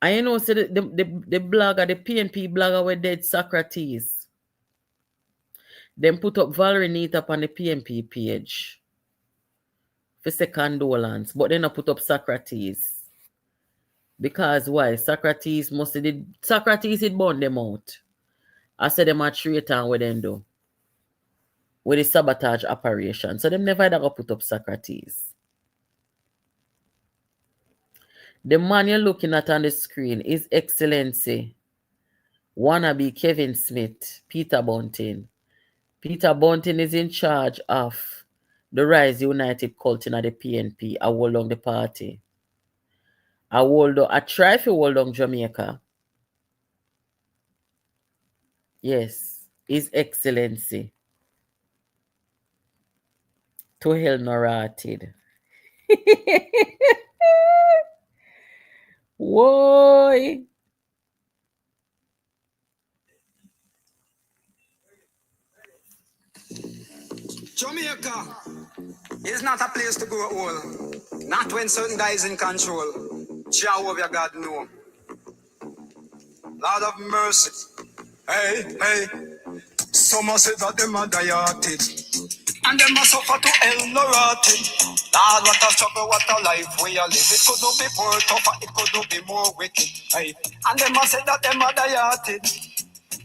Speaker 1: And you know, say the blogger, the PNP blogger were dead Socrates. Them put up Valerie Neat up on the PNP page for say condolence, but they not put up Socrates. Because why? Socrates had burned them out. I said them a traitor and what them do. With the sabotage operation. So them never ever put up Socrates. The man you're looking at on the screen is Excellency wannabe Kevin Smith, Peter Bunting. Peter Bunting is in charge of the Rise United cult in the PNP. I hold on the party. I try to hold on Jamaica. Yes, His Excellency. To hell no rotted. Why?
Speaker 2: Jamaica is not a place to grow old. Not when certain guys in control. Jehovah God know. Lord of mercy. Hey. Some say that them are dieted. And them must suffer to hell no rotted. Lord, what a struggle, what a life we are live. It could not be more tougher, it could not be more wicked. Hey. And them must say that them are dieted.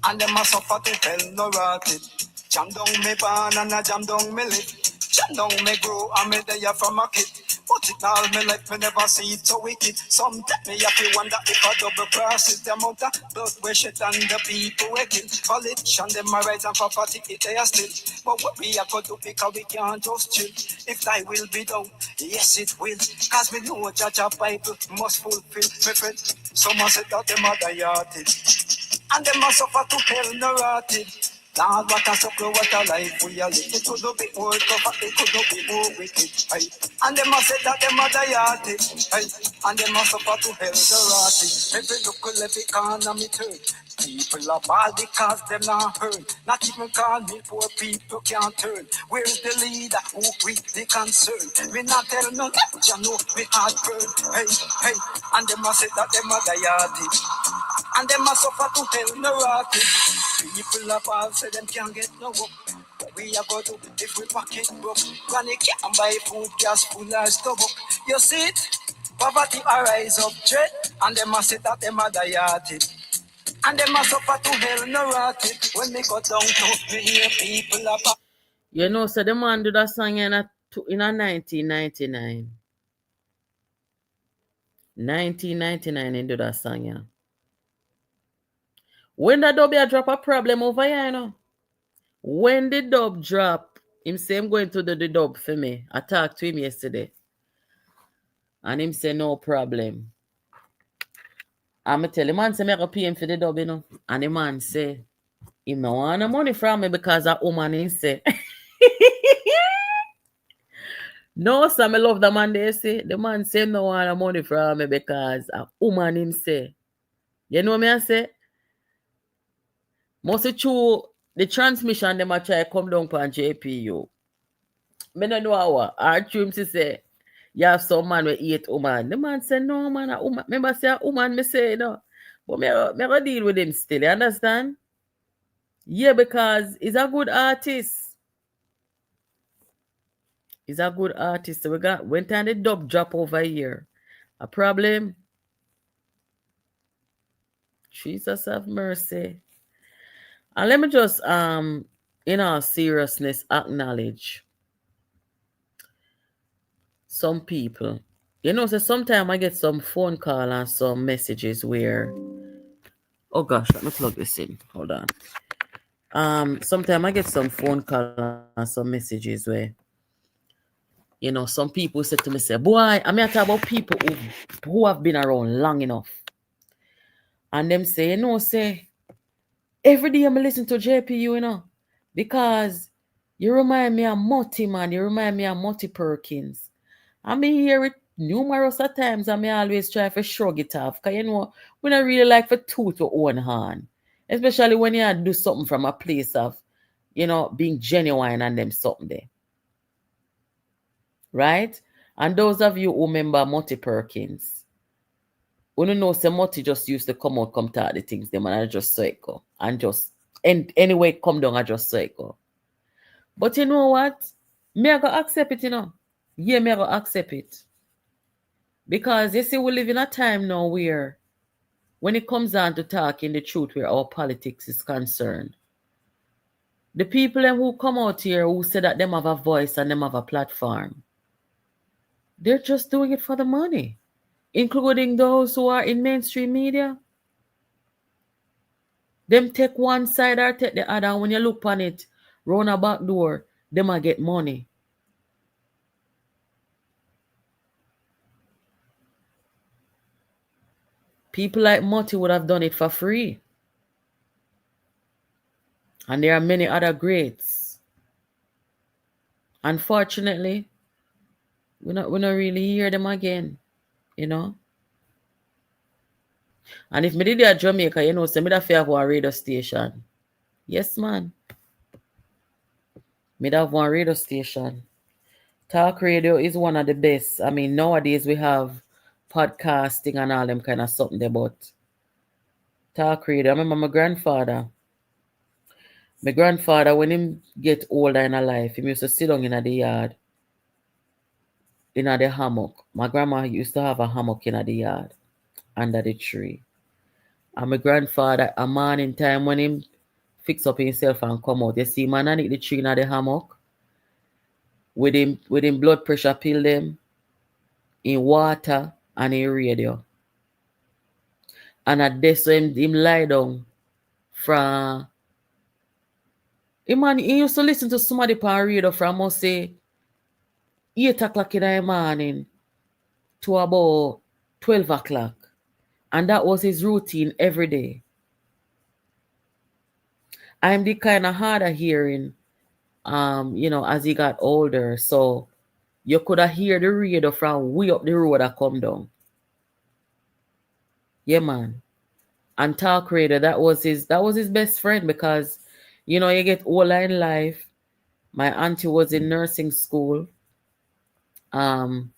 Speaker 2: And them must suffer to hell no rotted. Jam down me pan and a jam down me lip. Jam down me grow and me there from a kid. But it all me life, me never see it so wicked. Sometimes me have to wonder if a double cross is the amount of blood we shed and the people we kill. Politician, them my rights and property, it they are still. But what we are going to do because we can't just chill. If thy will be done, yes it will. Cause we know Judge of Bible must fulfill. My friend, someone said that them are dieted. And them must suffer to hell no rotted. Lord, what a sucker, what a life we are living. It could not be more tougher, it could not be more wicked. Hey. And them must say that them are dieted. Hey. And them must suffer to hell the rotted. Every local every economy turn. People are bad because them not heard. Not even call me poor people can't turn. Where's the leader who with the concern? We not tell no that you know we hard burn. Hey. And them must say that them are dieted. And them must suffer to hell no rotted. People of all say them can't get no work. What we are going to do if we pocket broke? Granny can't buy food, gas, full or stomach. You see it? Poverty arise up dread. And them must say that them are dieted. And them must suffer to hell no rotted. When they go down to me hear people of all.
Speaker 1: You know, so the man did that song in a 1999. 1999 he did that song, yeah. When the dub drop a problem over here, When the dub drop, him say I'm going to do the dub for me. I talked to him yesterday. And him say no problem. I'ma tell the man say me go pay him for the dub, And the man say, him no want no money from me because a woman him say. No, sir, I love the man they say. The man say him no want no money from me because a woman him say. You know me I say? Must it true the transmission them a try come down on JPU. Me no know how. Our dreams to say you have some man with 8 woman. The man say no man, a woman. Remember say a woman me say no. But me go deal with him still, you understand? Yeah, because he's a good artist. He's a good artist. So we got when time the dub drop over here. A problem. Jesus have mercy. And let me just in all seriousness acknowledge some people. You know, so sometimes I get some phone call and some messages where, oh gosh, let me plug this in. Hold on. Sometimes I get some phone call and some messages where, you know, some people say to me, say, boy, I mean I talk about people who have been around long enough. And them say, you know, say, every day I'm listen to JPU, you know, because you remind me of Mutty, man. You remind me of Mutty Perkins. I mean, hear it numerous of times, and I always try to shrug it off. Because, you know, we don't really like for two to own hand. Especially when you do something from a place of, you know, being genuine and them something there. Right? And those of you who remember Mutty Perkins, we don't know, say Mutty just used to come out, come talk the things, them, and I just saw it go. And just, and anyway, come down, I just saw it go. But you know what? Me I go accept it, you know. Yeah, me I go accept it. Because you see, we live in a time now where when it comes down to talking the truth where our politics is concerned, the people who come out here who say that them have a voice and them have a platform, they're just doing it for the money, including those who are in mainstream media. Them take one side or take the other, and when you look on it, round a back door, them a get money. People like Mutty would have done it for free. And there are many other greats. Unfortunately, we not really hear them again, you know. And if me did at Jamaica, you know, say me da have one radio station. Yes, man. Me da have one radio station. Talk radio is one of the best. I mean, nowadays we have podcasting and all them kind of something there, but talk radio. I remember my grandfather. My grandfather, when him get older in life, he used to sit down in the yard, in the hammock. My grandma used to have a hammock in the yard, under the tree. And my grandfather, a morning time when him fix up himself and come out, you see man underneath the tree in the hammock, with him blood pressure pill them, in water and in radio. And at this him lie down from he used to listen to somebody on radio from must say 8 o'clock in the morning to about 12 o'clock. And that was his routine every day. I'm the kind of hard of hearing, you know, as he got older. So you could have hear the radio from way up the road that come down. Yeah, man. And talk radio, that was his best friend because, you know, you get older in life. My auntie was in nursing school. You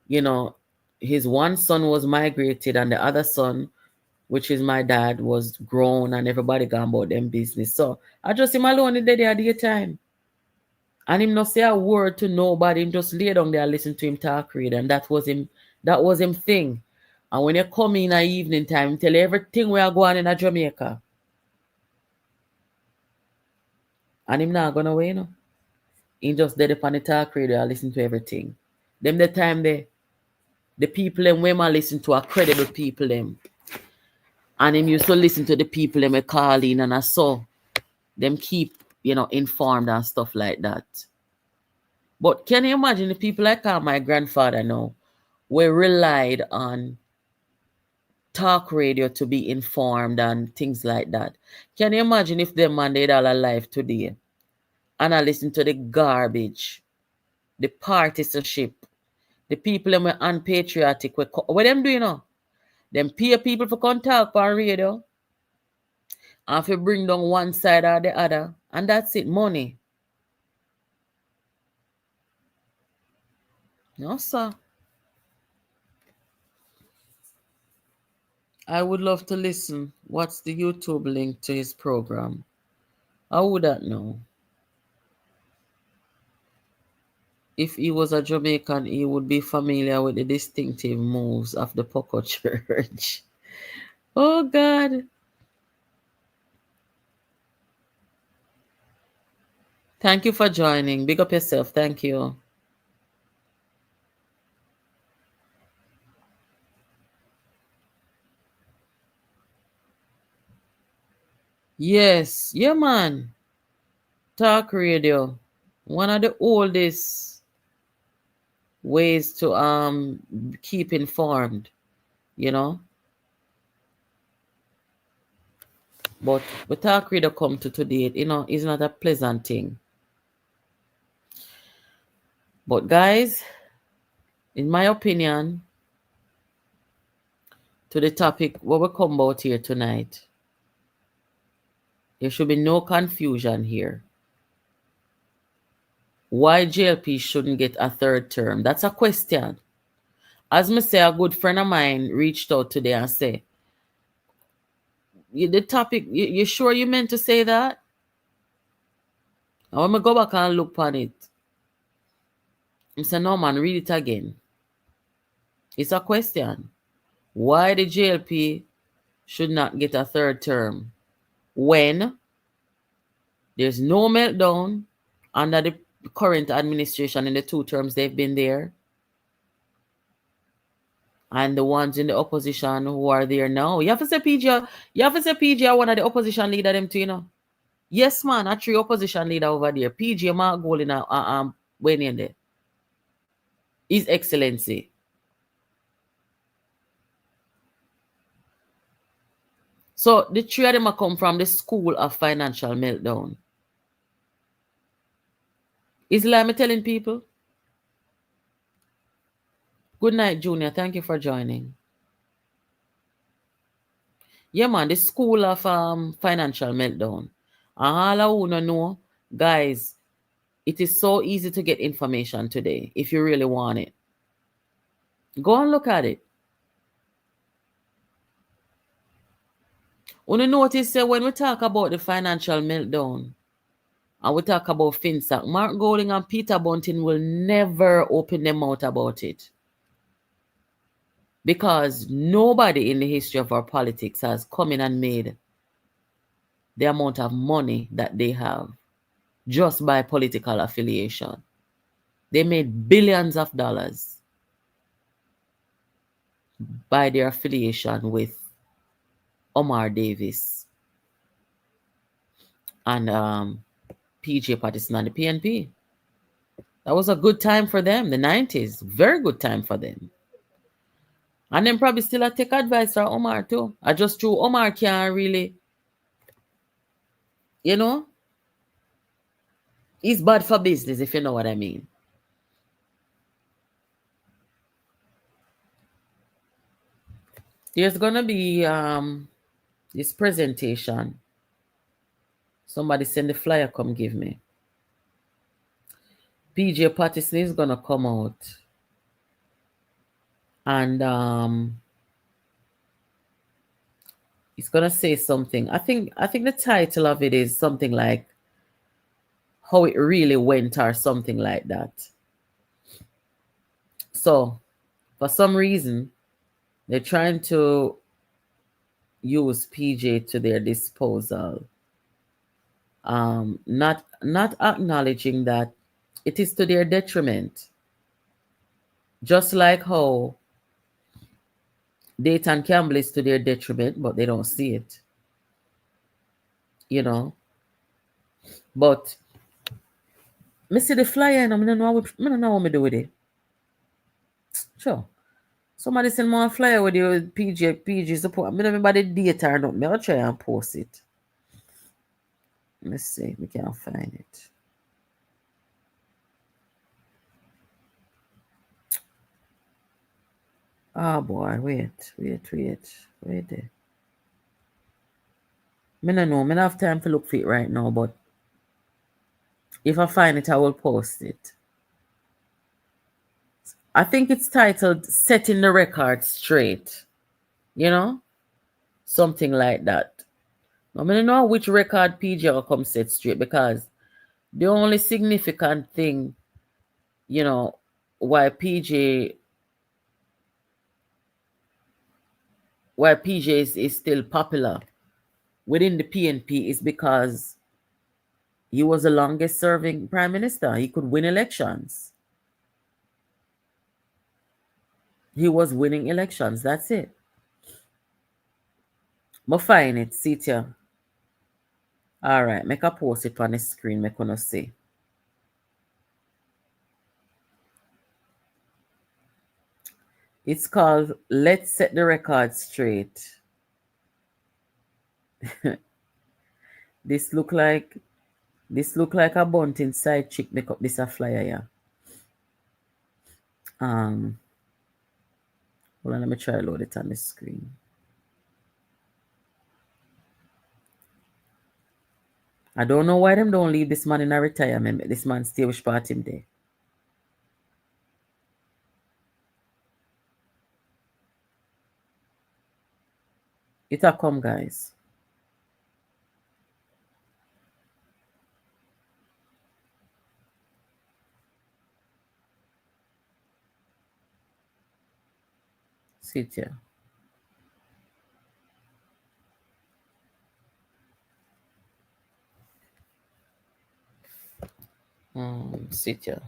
Speaker 1: know, his one son was migrated and the other son, which is my dad, was grown and everybody gone about them business. So I just him alone in the day at the time. And him not say a word to nobody, him just lay down there and listen to him talk radio. And that was him thing. And when you come in the evening time, tell you everything we are going in Jamaica. And him not gonna away, you know. He just dead upon the talk radio and listen to everything. Them the time the people them when I listen to are credible people them. And him used to listen to the people them call in and I saw them keep, you know, informed and stuff like that. But can you imagine the people like my grandfather now were relied on talk radio to be informed and things like that? Can you imagine if them man they'd all alive today and I listen to the garbage, the partisanship, the people them were unpatriotic, what them do, you know? Them pay people for come talk on radio and if you bring down one side or the other, And that's it, money. No, sir. I would love to listen. What's the YouTube link to his program? How would that know? If he was a Jamaican, he would be familiar with the distinctive moves of the Poco Church. Oh, God. Thank you for joining. Big up yourself. Thank you. Yes. Yeah, man. Talk radio. One of the oldest ways to keep informed, you know. But with talk radio come to today, you know, it's not a pleasant thing. But guys, in my opinion, to the topic what we come about here tonight, there should be no confusion here. Why JLP shouldn't get a third term? That's a question. As me say, a good friend of mine reached out today and say, the topic, you sure you meant to say that? And when I go back and look on it, I say, no man, read it again. It's a question. Why the JLP should not get a third term when there's no meltdown under the current administration in the 2 terms they've been there, and the ones in the opposition who are there now. You have to say PG are one of the opposition leader them too, you know. Yes, man, a 3 opposition leader over there. PG Mark Gold in when in there. His Excellency. So the 3 of them come from the school of financial meltdown. Is like me telling people? Good night, Junior. Thank you for joining. Yeah, man, the school of financial meltdown. And all I want to know, guys, it is so easy to get information today if you really want it. Go and look at it. When you notice that when we talk about the financial meltdown and we talk about FinSac, Mark Golding and Peter Bunting will never open their mouth about it. Because nobody in the history of our politics has come in and made the amount of money that they have just by political affiliation. They made billions of dollars by their affiliation with Omar Davis and PJ Patterson and the PNP. That was a good time for them, the 90s. Very good time for them. And then probably still I take advice from Omar too. I just threw Omar can't really, you know, he's bad for business, if you know what I mean. There's gonna be this presentation. Somebody send the flyer, come give me. PJ Patterson is gonna come out and he's gonna say something. I think the title of it is something like how it really went or something like that. So for some reason they're trying to use PJ to their disposal, not acknowledging that it is to their detriment, just like how Dayton Campbell is to their detriment, but they don't see it, you know. But me see the flyer and I don't know what me do with it. Sure. Somebody send me a flyer with your PG support. I don't remember the date or not. I'll try and post it. Let's see. We can't find it. Oh boy, wait there. I don't know. I don't have time to look for it right now, but If I find it, I will post it. I think it's titled Setting the Record Straight. You know? Something like that. I don't know which record PJ will come set straight, because the only significant thing, you know, why PJ is still popular within the PNP is because he was the longest serving prime minister. He could win elections. He was winning elections. That's it. But find it, see it here. All right, make a post it on the screen, make us see. It's called Let's Set the Record Straight. This look like a bunting side chick make up this a flyer, yeah. Hold on, let me try to load it on the screen. I don't know why them don't leave this man in a retirement. This man stay with part him there. It'll come, guys. See it here. See it here.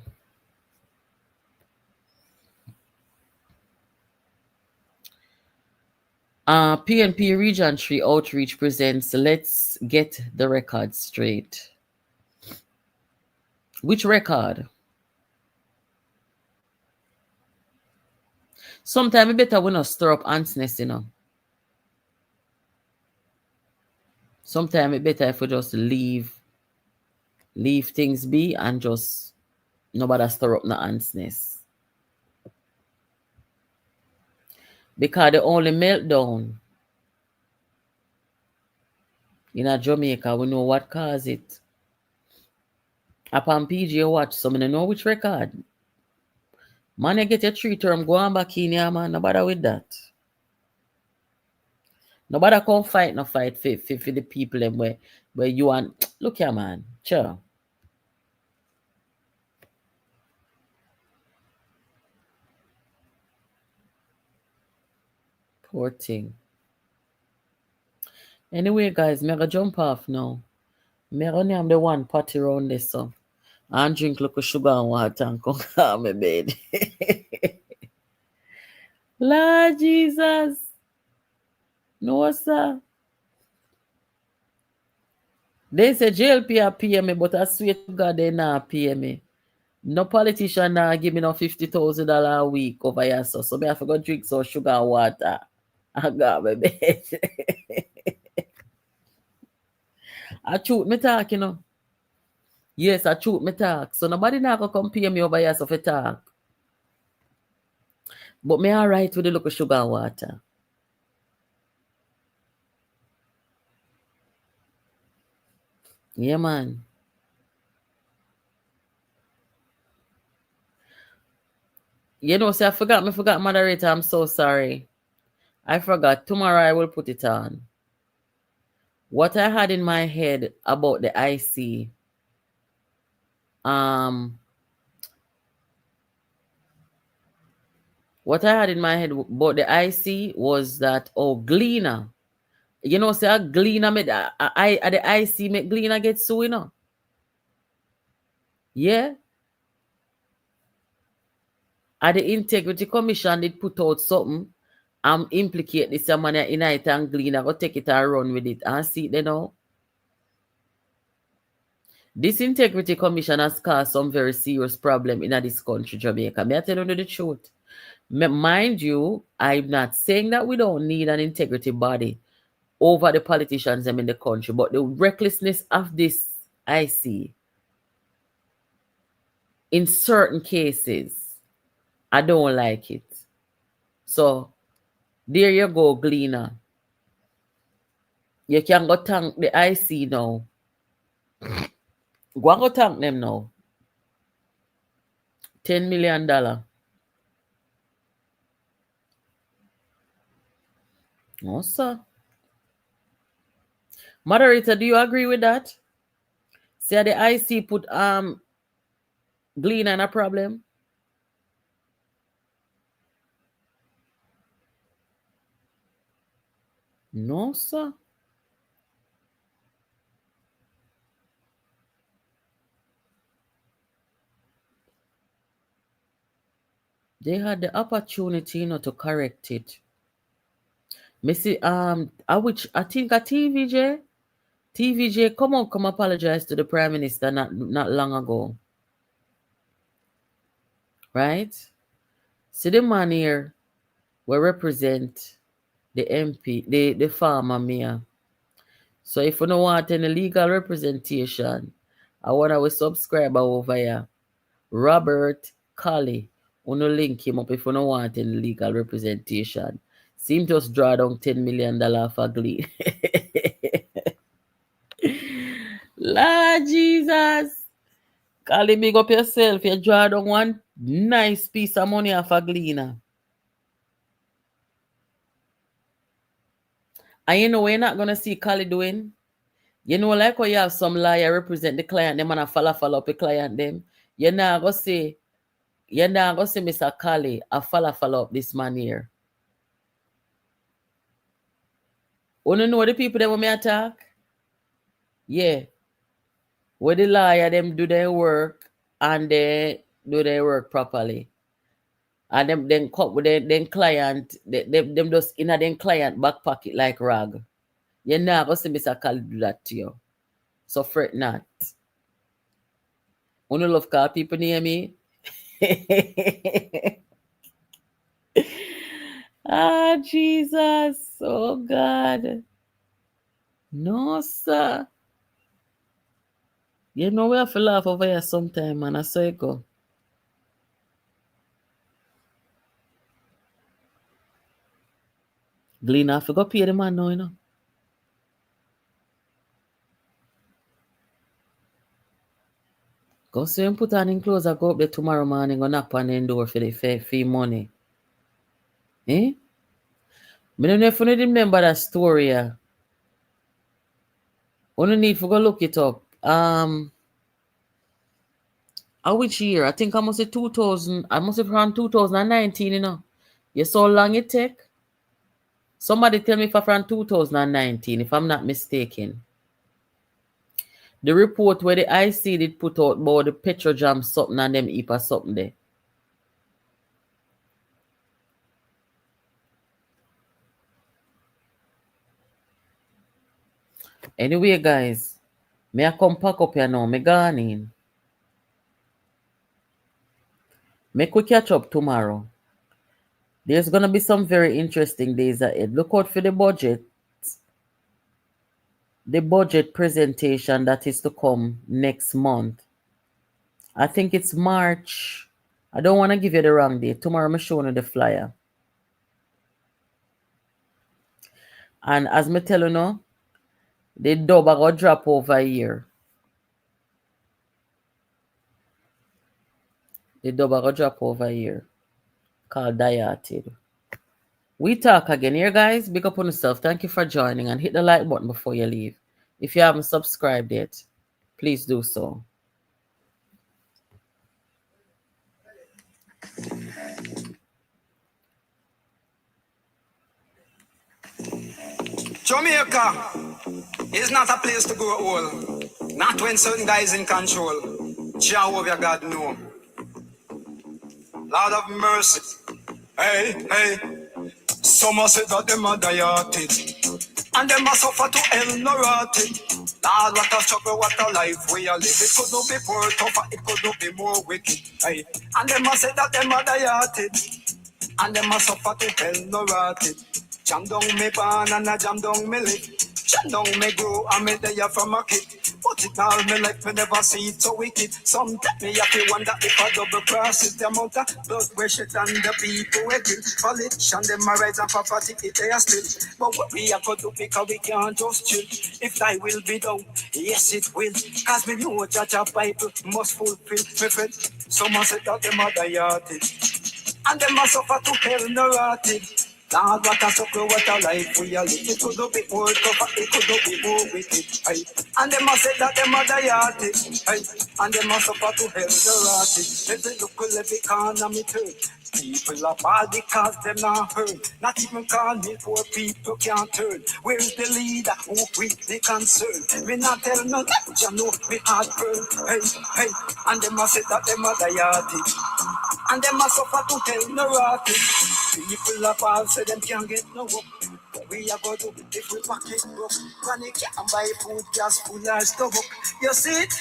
Speaker 1: PNP Region 3 Outreach presents Let's Get the Record Straight. Which record? Sometimes it better we not stir up antness, you know. Sometimes it better if we just leave things be and just nobody stir up no antness. Because the only meltdown in Jamaica, we know what caused it. Upon PJ watch, so I don't know which record. Man, you get your 3 term, go on back in here, man. Nobody with that. Nobody come fight no fight for the people them where you want. Look here, man. Sure. Poor thing. Anyway, guys, me gonna jump off now. Me only am the one party around this, so and drink little sugar and water and come calm my bed. Lord Jesus. No, sir. They say JLP are pay me, but I swear to God they not pay me. No politician now give me no $50,000 a week over here, so me have to go drink some sugar and water. I got my bed. I shoot me talk, you know. Yes, I shoot me talk. So nobody now go come pay me over here so for talk. But me alright with the local sugar and water. Yeah, man. You know, see, I forgot moderator. I'm so sorry. I forgot. Tomorrow I will put it on. What I had in my head about the IC, what I had in my head about the IC was that, Gleaner. You know, say, Gleaner, the IC make Gleaner get sued, you know? Yeah? At the Integrity Commission, did put out something, implicate this man in it and Gleaner, go take it and run with it. And see it, you know? This Integrity Commission has caused some very serious problem in this country, Jamaica. May I tell you the truth? Mind you, I'm not saying that we don't need an integrity body over the politicians in the country, but the recklessness of this, I see, in certain cases, I don't like it. So, there you go, Gleaner. You can go thank the IC now. Go and go thank them now. $10 million. No, sir. Moderator, do you agree with that? Say the IC put Glean in a problem? No, sir. They had the opportunity, to correct it. Missy, I think a TVJ come apologize to the Prime Minister not long ago. Right? See the man here will represent the MP, the farmer mayor. So if you don't want any legal representation, I want our subscriber over here, Robert Colley. Uno link him up if you don't want any legal representation. See him just draw down $10 million for Glee. Lord Jesus. Colley, big up yourself. You draw down one nice piece of money off a Gleaner. And you know what you're not going to see Colley doing? You know, like when you have some lawyer represent the client, them and follow up the client them. You're not going to say Mr. Colley, I follow up this man here. You know the people that want me attack? Yeah. Where the lawyer them do their work and they do their work properly. And them then come with them client, them just in a them client back pocket like rag. You're not going to see Mr. Colley do that to you. So fret not. You love call people near me? Ah, Jesus. Oh, God. No, sir. You know we have to laugh over here sometime, man. I saw it go. Glean, I forgot pay the man now, you know. Go see him put on in clothes. I go up there tomorrow morning, go knock on the door for the fee money. Eh? I don't know if you remember that story. You don't need to go look it up. Which year? I think I must say 2000. I must have around 2019, you know. You saw how long it take? Somebody tell me if I'm from 2019, if I'm not mistaken. The report where the IC did put out about the Petrojam something and them heap of something there. Anyway, guys, may I come pack up here now? Me gone in. Make we catch up tomorrow. There's going to be some very interesting days ahead. Look out for the budget. The budget presentation that is to come next month. I think it's March. I don't want to give you the wrong date. Tomorrow I'm showing you the flyer. And as me tell you now, the dub I got drop over here. The dub I got drop over here. Called Diated. We talk again here, guys. Big up on yourself. Thank you for joining and hit the like button before you leave. If you haven't subscribed yet, please do so.
Speaker 2: Jamaica is not a place to grow old. Not when certain guys in control. Jehovah God know. Lord of mercy. Hey, hey. Some say that them are dieted. And them are suffer to hell no rotted. Lord, what a struggle, what a life we are living. It could not be more tougher, it could not be more wicked. Hey. And them are say that them are dieted. And them are suffer to hell no rotted. Jam down me pan and a jam down me lick. Jam down me grow and me there from a kick. But it all me like me never see it so wicked. Sometimes me have to wonder if I double cross it. The amount of blood we shed and the people we kill. Politicians them a rise and property it they are still. But what we have to do because we can't just chill. If thy will be done, yes it will. Cause me know Judge a Bible must fulfill. Me friend, someone said that them are dieted. And them a suffer to hell no rotted. Lord, what a sucker, what a life we are living. It could not be more tougher, it could not be more wicked. Aye. And them a say that them are dieted. And them a suffer to hell the rotted. Every local, every economy turn. People are bad because them not heard. Not even call me poor people can't turn. Where's the leader who with the concern? Me not tell no that you know me heart burn. Hey, and them a say that them are dieted. And them a suffer to hell no rotted. People are bad say them can't get no work. We are going to if we pack it broke. Granny can't buy food, gas, full of stomach. You see it?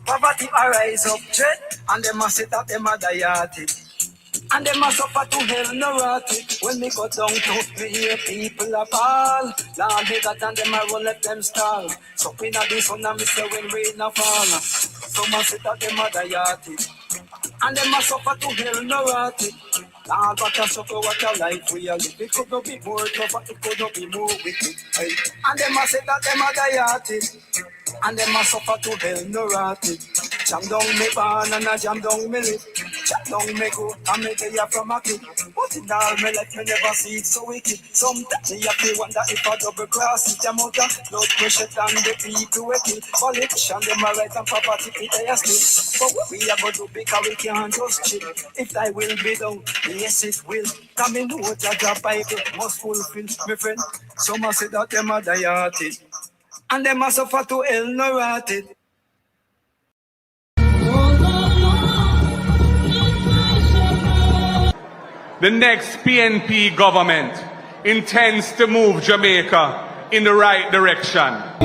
Speaker 2: Poverty arise up, dread. And them a say that them are dieted. And them a suffer to hell no rotted. When me go down to me hear people a fall. Lord me got and them a run let them stall. So in a the sun and me say when rain a fall. Some a say that them a dieted. And them a suffer to hell no rotted. Lord, what a suffer, what a life we are living. It could not be more tougher, it could not be more wicked. Hey. And them a say that them a dieted. And them a suffer to hell no rotted. Jam down me born and a jam down me live. Jam down me go and me there from a kid. But in all me life me never see it so wicked. Sometimes me have to wonder if I double cross it. Jam out of blood pressure and the people we kill. Politicians them a right and property it they are still. But what we are going to do because we can't just chill. If thy will be done, yes it will. Come in know Judge a Bible must fulfill. My friend, some a say that them a dieted. And them a suffer to hell no rotted.
Speaker 5: The next PNP government intends to move Jamaica in the right direction.